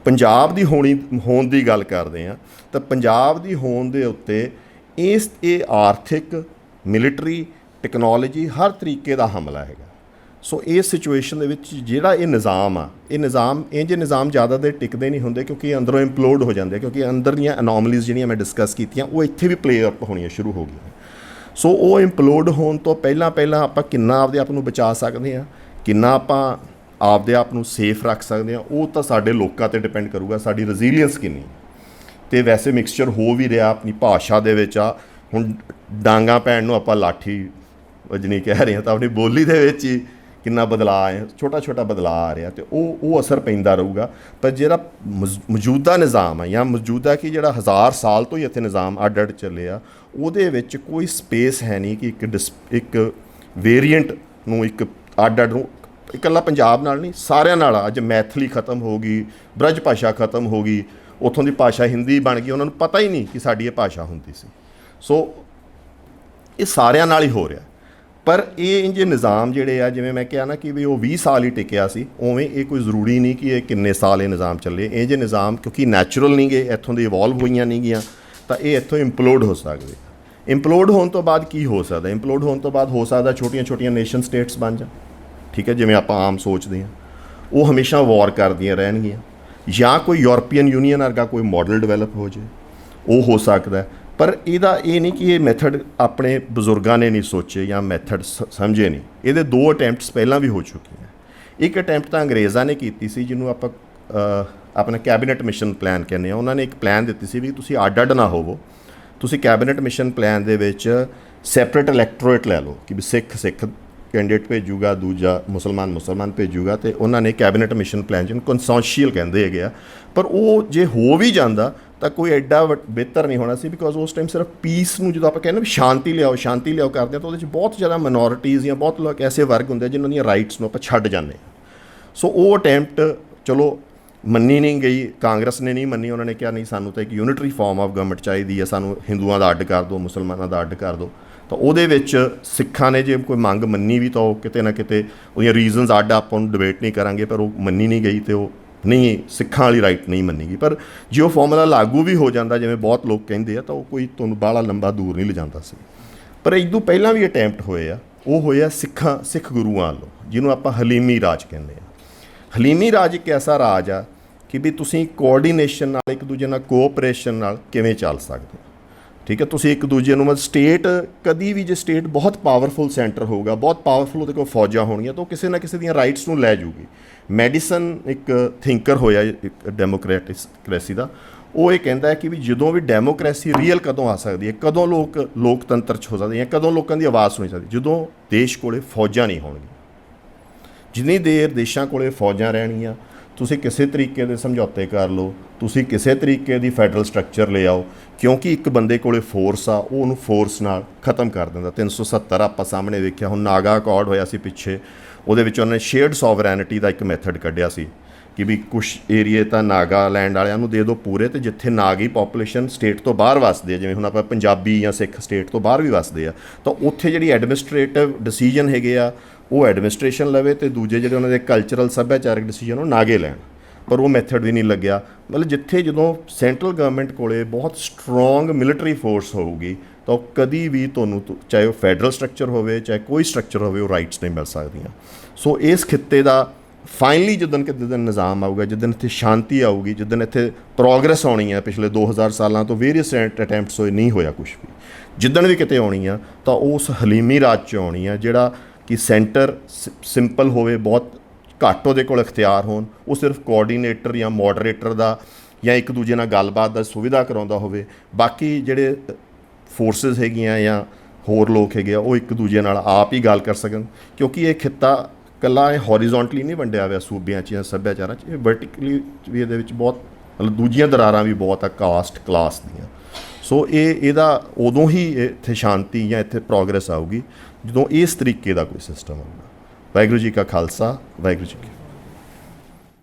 ਪੰਜਾਬ ਦੀ ਹੋਣ ਦੀ ਗੱਲ ਕਰਦੇ ਹਾਂ ਤਾਂ ਪੰਜਾਬ ਦੀ ਹੋਣ ਦੇ ਉੱਤੇ ਇਹ ਆਰਥਿਕ, ਮਿਲਟਰੀ, ਟੈਕਨੋਲੋਜੀ ਹਰ ਤਰੀਕੇ ਦਾ ਹਮਲਾ ਹੈਗਾ। ਸੋ ਇਸ ਸਿਚੁਏਸ਼ਨ ਦੇ ਵਿੱਚ ਜਿਹੜਾ ਇਹ ਨਿਜ਼ਾਮ ਆ, ਇਹ ਨਿਜ਼ਾਮ ਜ਼ਿਆਦਾ ਦੇਰ ਟਿਕਦੇ ਨਹੀਂ ਹੁੰਦੇ ਕਿਉਂਕਿ ਅੰਦਰੋਂ ਇੰਪਲੋਡ ਹੋ ਜਾਂਦੇ, ਕਿਉਂਕਿ ਅੰਦਰ ਦੀਆਂ ਅਨੋਮਲੀਜ਼ ਜਿਹੜੀਆਂ ਮੈਂ ਡਿਸਕਸ ਕੀਤੀਆਂ ਉਹ ਇੱਥੇ ਵੀ ਪਲੇ ਅਪ ਹੋਣੀਆਂ ਸ਼ੁਰੂ ਹੋ ਗਈਆਂ। ਸੋ ਉਹ ਇੰਪਲੋਡ ਹੋਣ ਤੋਂ ਪਹਿਲਾਂ ਆਪਾਂ ਕਿੰਨਾ ਆਪਦੇ ਆਪ ਨੂੰ ਬਚਾ ਸਕਦੇ ਹਾਂ, ਕਿੰਨਾ ਆਪਾਂ ਆਪਦੇ ਆਪ ਨੂੰ ਸੇਫ ਰੱਖ ਸਕਦੇ ਹਾਂ, ਉਹ ਤਾਂ ਸਾਡੇ ਲੋਕਾਂ 'ਤੇ ਡਿਪੈਂਡ ਕਰੂਗਾ, ਸਾਡੀ ਰੈਜ਼ੀਲੀਅੰਸ ਕਿੰਨੀ। ਅਤੇ ਵੈਸੇ ਮਿਕਸਚਰ ਹੋ ਵੀ ਰਿਹਾ ਆਪਣੀ ਭਾਸ਼ਾ ਦੇ ਵਿੱਚ ਆ। ਹੁਣ ਡਾਂਗਾ ਪੈਣ ਨੂੰ ਆਪਾਂ ਲਾਠੀ ਵਜਣੀ ਕਹਿ ਰਹੇ ਹਾਂ, ਤਾਂ ਆਪਣੀ ਬੋਲੀ ਦੇ ਵਿੱਚ ਹੀ ਕਿੰਨਾ ਬਦਲਾਅ ਹੈ, ਛੋਟਾ ਬਦਲਾਅ ਆ ਰਿਹਾ, ਅਤੇ ਉਹ ਅਸਰ ਪੈਂਦਾ ਰਹੂਗਾ। ਪਰ ਜਿਹੜਾ ਮੌਜੂਦਾ ਨਿਜ਼ਾਮ ਹੈ ਜਾਂ ਮੌਜੂਦਾ ਕਿ ਜਿਹੜਾ 1000 ਸਾਲ ਤੋਂ ਹੀ ਇੱਥੇ ਨਿਜ਼ਾਮ ਅੱਡ ਚੱਲੇ ਆ, ਉਹਦੇ ਵਿੱਚ ਕੋਈ ਸਪੇਸ ਹੈ ਨਹੀਂ ਕਿ ਇੱਕ ਵੇਰੀਐਂਟ ਨੂੰ ਇੱਕ ਅੱਡ ਨੂੰ ਇਕੱਲਾ ਪੰਜਾਬ ਨਾਲ ਨਹੀਂ ਸਾਰਿਆਂ ਨਾਲ। ਅੱਜ ਮੈਥਲੀ ਖਤਮ ਹੋ ਗਈ, ਬ੍ਰਜ ਭਾਸ਼ਾ ਖਤਮ ਹੋ ਗਈ, ਉੱਥੋਂ ਦੀ ਭਾਸ਼ਾ ਹਿੰਦੀ ਬਣ ਗਈ, ਉਹਨਾਂ ਨੂੰ ਪਤਾ ਹੀ ਨਹੀਂ ਕਿ ਸਾਡੀ ਇਹ ਭਾਸ਼ਾ ਹੁੰਦੀ ਸੀ। ਸੋ ਇਹ ਸਾਰਿਆਂ ਨਾਲ ਹੀ ਹੋ ਰਿਹਾ। ਪਰ ਇਹ ਜੇ ਨਿਜ਼ਾਮ ਜਿਹੜੇ ਆ, ਜਿਵੇਂ ਮੈਂ ਕਿਹਾ ਨਾ ਕਿ ਵੀ ਉਹ 20 ਸਾਲ ਹੀ ਟਿਕਿਆ ਸੀ, ਉਵੇਂ ਇਹ ਕੋਈ ਜ਼ਰੂਰੀ ਨਹੀਂ ਕਿ ਇਹ ਕਿੰਨੇ ਸਾਲ ਇਹ ਨਿਜ਼ਾਮ ਚੱਲੇ। ਇਹ ਜੇ ਨਿਜ਼ਾਮ ਕਿਉਂਕਿ ਨੈਚੁਰਲ ਨਹੀਂ ਗਏ, ਇੱਥੋਂ ਦੇ ਇਵੋਲਵ ਹੋਈਆਂ ਨਹੀਂ ਗਈਆਂ, ਤਾਂ ਇਹ ਇੱਥੋਂ ਇੰਪਲੋਡ ਹੋ ਸਕਦੇ। ਇੰਪਲੋਡ ਹੋਣ ਤੋਂ ਬਾਅਦ ਕੀ ਹੋ ਸਕਦਾ? ਇੰਪਲੋਡ ਹੋਣ ਤੋਂ ਬਾਅਦ ਹੋ ਸਕਦਾ ਛੋਟੀਆਂ ਨੇਸ਼ਨ ਸਟੇਟਸ ਬਣ ਜਾਣ, ਠੀਕ ਹੈ, ਜਿਵੇਂ ਆਪਾਂ ਆਮ ਸੋਚਦੇ ਹਾਂ। ਉਹ ਹਮੇਸ਼ਾ ਵਾਰ ਕਰਦੀਆਂ ਰਹਿਣਗੀਆਂ, ਜਾਂ ਕੋਈ ਯੂਰਪੀਅਨ ਯੂਨੀਅਨ ਵਰਗਾ ਕੋਈ ਮਾਡਲ ਡਿਵੈਲਪ ਹੋ ਜਾਏ, ਉਹ ਹੋ ਸਕਦਾ। ਪਰ ਇਹਦਾ ਇਹ ਨਹੀਂ ਕਿ ਇਹ ਮੈਥਡ ਆਪਣੇ ਬਜ਼ੁਰਗਾਂ ਨੇ ਨਹੀਂ ਸੋਚੇ ਜਾਂ ਮੈਥਡ ਸਮਝੇ ਨਹੀਂ। ਇਹਦੇ 2 ਅਟੈਂਪਟਸ ਪਹਿਲਾਂ ਵੀ ਹੋ ਚੁੱਕੀਆਂ। ਇੱਕ ਅਟੈਂਪਟ ਤਾਂ ਅੰਗਰੇਜ਼ਾਂ ਨੇ ਕੀਤੀ ਸੀ, ਜਿਹਨੂੰ ਆਪਾਂ ਆਪਣਾ ਕੈਬਨਿਟ ਮਿਸ਼ਨ ਪਲਾਨ ਕਹਿੰਦੇ ਹਾਂ। ਉਹਨਾਂ ਨੇ ਇੱਕ ਪਲਾਨ ਦਿੱਤੀ ਸੀ ਵੀ ਤੁਸੀਂ ਅੱਡ ਨਾ ਹੋਵੋ, ਤੁਸੀਂ ਕੈਬਨਿਟ ਮਿਸ਼ਨ ਪਲਾਨ ਦੇ ਵਿੱਚ ਸੈਪਰੇਟ ਇਲੈਕਟੋਰੇਟ ਲੈ ਲਓ ਕਿ ਵੀ ਸਿੱਖ ਕੈਂਡੀਡੇਟ ਭੇਜੂਗਾ, ਦੂਜਾ ਮੁਸਲਮਾਨ ਭੇਜੂਗਾ, ਅਤੇ ਉਹਨਾਂ ਨੇ ਕੈਬਨਿਟ ਮਿਸ਼ਨ ਪਲਾਨ ਜਿਹਨੂੰ ਕੰਸੋਂਸ਼ੀਅਲ ਕਹਿੰਦੇ ਹੈਗੇ ਆ। ਪਰ ਉਹ ਜੇ ਹੋ ਵੀ ਜਾਂਦਾ ਤਾਂ ਕੋਈ ਐਡਾ ਬਿਹਤਰ ਨਹੀਂ ਹੋਣਾ ਸੀ, ਬਿਕੋਜ਼ ਉਸ ਟਾਈਮ ਸਿਰਫ ਪੀਸ ਨੂੰ ਜਦੋਂ ਆਪਾਂ ਕਹਿੰਦੇ ਵੀ ਸ਼ਾਂਤੀ ਲਿਆਓ ਕਰਦੇ ਹਾਂ, ਤਾਂ ਉਹਦੇ 'ਚ ਬਹੁਤ ਜ਼ਿਆਦਾ ਮਾਈਨੋਰਿਟੀਜ਼ ਜਾਂ ਬਹੁਤ ਲੋਕ ਐਸੇ ਵਰਗ ਹੁੰਦੇ ਜਿਨ੍ਹਾਂ ਦੀਆਂ ਰਾਈਟਸ ਨੂੰ ਆਪਾਂ ਛੱਡ ਜਾਂਦੇ ਹਾਂ। ਸੋ ਉਹ ਅਟੈਂਪਟ ਚਲੋ ਮੰਨੀ ਨਹੀਂ ਗਈ, ਕਾਂਗਰਸ ਨੇ ਨਹੀਂ ਮੰਨੀ। ਉਹਨਾਂ ਨੇ ਕਿਹਾ ਨਹੀਂ, ਸਾਨੂੰ ਤਾਂ ਇੱਕ ਯੂਨਿਟਰੀ ਫਾਰਮ ਆਫ ਗਵਰਨਮੈਂਟ ਚਾਹੀਦੀ ਹੈ, ਸਾਨੂੰ ਹਿੰਦੂਆਂ ਦਾ ਅੱਡ ਕਰ ਦਿਓ, ਮੁਸਲਮਾਨਾਂ ਦਾ ਅੱਡ ਕਰ ਦਿਓ। ਤਾਂ ਉਹਦੇ ਵਿੱਚ ਸਿੱਖਾਂ ਨੇ ਜੇ ਕੋਈ ਮੰਗ ਮੰਨੀ ਵੀ ਤਾਂ ਉਹ ਕਿਤੇ ਨਾ ਕਿਤੇ ਉਹਦੀਆਂ ਰੀਜ਼ਨਸ ਅੱਡ, ਆਪਾਂ ਨੂੰ ਡਿਬੇਟ ਨਹੀਂ ਕਰਾਂਗੇ, ਪਰ ਉਹ ਮੰਨੀ ਨਹੀਂ ਗਈ ਅਤੇ ਉਹ ਨਹੀਂ, ਸਿੱਖਾਂ ਵਾਲੀ ਰਾਈਟ ਨਹੀਂ ਮੰਨੀ ਗਈ। ਪਰ ਜੇ ਉਹ ਫਾਰਮੂਲਾ ਲਾਗੂ ਵੀ ਹੋ ਜਾਂਦਾ, ਜਿਵੇਂ ਬਹੁਤ ਲੋਕ ਕਹਿੰਦੇ ਆ, ਤਾਂ ਉਹ ਕੋਈ ਤੁਹਾਨੂੰ ਬਾਹਲਾ ਲੰਬਾ ਦੂਰ ਨਹੀਂ ਲਿਜਾਂਦਾ ਸੀ। ਪਰ ਇਦੋਂ ਪਹਿਲਾਂ ਵੀ ਅਟੈਂਪਟ ਹੋਏ ਆ, ਉਹ ਹੋਇਆ ਸਿੱਖ ਗੁਰੂਆਂ ਵੱਲੋਂ, ਜਿਹਨੂੰ ਆਪਾਂ ਹਲੀਮੀ ਰਾਜ ਕਹਿੰਦੇ ਆ। ਹਲੀਮੀ ਰਾਜ ਇੱਕ ਐਸਾ ਰਾਜ ਆ ਕਿ ਵੀ ਤੁਸੀਂ ਕੋਆਰਡੀਨੇਸ਼ਨ ਨਾਲ, ਇੱਕ ਦੂਜੇ ਨਾਲ ਕੋਆਪਰੇਸ਼ਨ ਨਾਲ ਕਿਵੇਂ ਚੱਲ ਸਕਦੇ ਹੋ, ਠੀਕ ਹੈ। ਤੁਸੀਂ ਇੱਕ ਦੂਜੇ ਨੂੰ ਸਟੇਟ ਕਦੀ ਵੀ, ਜੇ ਸਟੇਟ ਬਹੁਤ ਪਾਵਰਫੁਲ ਸੈਂਟਰ ਹੋਊਗਾ, ਬਹੁਤ ਪਾਵਰਫੁਲ ਉਹਦੇ ਕੋਲ ਫੌਜਾਂ ਹੋਣਗੀਆਂ, ਤਾਂ ਉਹ ਕਿਸੇ ਨਾ ਕਿਸੇ ਦੀਆਂ ਰਾਈਟਸ ਨੂੰ ਲੈ ਜੂਗੀ। ਮੈਡੀਸਨ ਇੱਕ ਥਿੰਕਰ ਹੋਇਆ ਇੱਕ ਡੈਮੋਕ੍ਰੇਸੀ ਦਾ, ਉਹ ਇਹ ਕਹਿੰਦਾ ਹੈ ਕਿ ਵੀ ਜਦੋਂ ਵੀ ਡੈਮੋਕ੍ਰੇਸੀ ਰੀਅਲ ਕਦੋਂ ਆ ਸਕਦੀ ਹੈ, ਕਦੋਂ ਲੋਕਤੰਤਰ 'ਚ ਹੋ ਸਕਦੀ ਹੈ, ਕਦੋਂ ਲੋਕਾਂ ਦੀ ਆਵਾਜ਼ ਸੁਣੀ ਸਕਦੀ, ਜਦੋਂ ਦੇਸ਼ ਕੋਲੇ ਫੌਜਾਂ ਨਹੀਂ ਹੋਣਗੀਆਂ। ਜਿੰਨੀ ਦੇਰ ਦੇਸ਼ਾਂ ਕੋਲੇ ਫੌਜਾਂ ਰਹਿਣਗੀਆਂ, ਤੁਸੀਂ ਕਿਸੇ ਤਰੀਕੇ ਦੇ ਸਮਝੌਤੇ ਕਰ ਲਓ, ਤੁਸੀਂ ਕਿਸੇ ਤਰੀਕੇ ਦੀ ਫੈਡਰਲ ਸਟਰਕਚਰ ਲੈ ਆਓ, ਕਿਉਂਕਿ ਇੱਕ ਬੰਦੇ ਕੋਲੇ ਫੋਰਸ ਆ, ਉਹ ਉਹਨੂੰ ਫੋਰਸ ਨਾਲ ਖਤਮ ਕਰ ਦਿੰਦਾ। 370 ਆਪਾਂ ਸਾਹਮਣੇ ਵੇਖਿਆ। ਹੁਣ ਨਾਗਾ ਅਕੋਰਡ ਹੋਇਆ ਸੀ ਪਿੱਛੇ, ਉਹਦੇ ਵਿੱਚ ਉਹਨਾਂ ਨੇ ਸ਼ੇਅਰਡ ਸੋਵਰੈਨਿਟੀ ਦਾ ਇੱਕ ਮੈਥਡ ਕੱਢਿਆ ਸੀ ਕਿ ਵੀ ਕੁਛ ਏਰੀਏ ਤਾਂ ਨਾਗਾਲੈਂਡ ਵਾਲਿਆਂ ਨੂੰ ਦੇ ਦਿਓ ਪੂਰੇ, ਅਤੇ ਜਿੱਥੇ ਨਾਗੀ ਪਾਪੂਲੇਸ਼ਨ ਸਟੇਟ ਤੋਂ ਬਾਹਰ ਵੱਸਦੇ ਆ, ਜਿਵੇਂ ਹੁਣ ਆਪਾਂ ਪੰਜਾਬੀ ਜਾਂ ਸਿੱਖ ਸਟੇਟ ਤੋਂ ਬਾਹਰ ਵੀ ਵੱਸਦੇ ਆ, ਤਾਂ ਉੱਥੇ ਜਿਹੜੀ ਐਡਮਿਨਿਸਟ੍ਰੇਟਿਵ ਡਿਸੀਜਨ ਹੈਗੇ ਆ ਉਹ ਐਡਮਿਨਿਸਟ੍ਰੇਸ਼ਨ ਲਵੇ, ਅਤੇ ਦੂਜੇ ਜਿਹੜੇ ਉਹਨਾਂ ਦੇ ਕਲਚਰਲ ਸੱਭਿਆਚਾਰਕ ਡਿਸੀਜਨ ਉਹ ਨਾਗੇ ਲੈਣ। ਪਰ ਉਹ ਮੈਥਡ ਵੀ ਨਹੀਂ ਲੱਗਿਆ। ਮਤਲਬ ਜਿੱਥੇ ਜਦੋਂ ਸੈਂਟਰਲ ਗਵਰਨਮੈਂਟ ਕੋਲੇ ਬਹੁਤ ਸਟਰੋਂਗ ਮਿਲਟਰੀ ਫੋਰਸ ਹੋਊਗੀ, ਤਾਂ ਉਹ ਕਦੀ ਵੀ ਤੁਹਾਨੂੰ, ਚਾਹੇ ਉਹ ਫੈਡਰਲ ਸਟਰਕਚਰ ਹੋਵੇ, ਚਾਹੇ ਕੋਈ ਸਟਰਕਚਰ ਹੋਵੇ, ਉਹ ਰਾਈਟਸ ਨਹੀਂ ਮਿਲ ਸਕਦੀਆਂ। ਸੋ ਇਸ ਖਿੱਤੇ ਦਾ ਫਾਈਨਲੀ ਜਿੱਦਣ ਨਿਜ਼ਾਮ ਆਊਗਾ, ਜਿੱਦਣ ਇੱਥੇ ਸ਼ਾਂਤੀ ਆਊਗੀ, ਜਿੱਦਣ ਇੱਥੇ ਪ੍ਰੋਗਰੈਸ ਆਉਣੀ ਹੈ, ਪਿਛਲੇ 2000 ਸਾਲਾਂ ਤੋਂ ਵੇਰੀਅਸ ਅਟੈਂਪਟਸ ਹੋਏ, ਨਹੀਂ ਹੋਇਆ ਕੁਛ ਵੀ, ਜਿੱਦਣ ਵੀ ਕਿਤੇ ਆਉਣੀ ਆ ਤਾਂ ਉਸ ਹਲੀਮੀ ਰਾਜ 'ਚ ਆਉਣੀ ਆ, ਜਿਹੜਾ ਕਿ ਸੈਂਟਰ ਸਿੰਪਲ ਹੋਵੇ, ਬਹੁਤ ਘੱਟ ਉਹਦੇ ਕੋਲ ਇਖਤਿਆਰ ਹੋਣ, ਉਹ ਸਿਰਫ ਕੋਆਰਡੀਨੇਟਰ ਜਾਂ ਮੋਡਰੇਟਰ ਦਾ ਜਾਂ ਇੱਕ ਦੂਜੇ ਨਾਲ ਗੱਲਬਾਤ ਦਾ ਸੁਵਿਧਾ ਕਰਾਉਂਦਾ ਹੋਵੇ। ਬਾਕੀ ਜਿਹੜੇ ਫੋਰਸਿਸ ਹੈਗੀਆਂ ਜਾਂ ਹੋਰ ਲੋਕ ਹੈਗੇ ਆ, ਉਹ ਇੱਕ ਦੂਜੇ ਨਾਲ ਆਪ ਹੀ ਗੱਲ ਕਰ ਸਕਣ, ਕਿਉਂਕਿ ਇਹ ਖਿੱਤਾ ਇਕੱਲਾ ਇਹ ਹੌਰੀਜ਼ੋਂਟਲੀ ਨਹੀਂ ਵੰਡਿਆ ਹੋਇਆ ਸੂਬਿਆਂ 'ਚ ਜਾਂ ਸੱਭਿਆਚਾਰਾਂ 'ਚ, ਇਹ ਵਰਟੀਕਲੀ ਵੀ ਇਹਦੇ ਵਿੱਚ ਬਹੁਤ ਮਤਲਬ ਦੂਜੀਆਂ ਦਰਾਰਾਂ ਵੀ ਬਹੁਤ ਆ ਕਾਸਟ ਕਲਾਸ ਦੀਆਂ। ਸੋ ਇਹਦਾ ਉਦੋਂ ਹੀ ਇੱਥੇ ਸ਼ਾਂਤੀ ਜਾਂ ਇੱਥੇ ਪ੍ਰੋਗਰੈਸ ਆਊਗੀ ਜਦੋਂ ਇਸ ਤਰੀਕੇ ਦਾ ਕੋਈ ਸਿਸਟਮ ਆਊਗਾ। ਵਾਹਿਗੁਰੂ ਜੀ ਕਾ ਖਾਲਸਾ, ਵਾਹਿਗੁਰੂ ਜੀ ਕੀ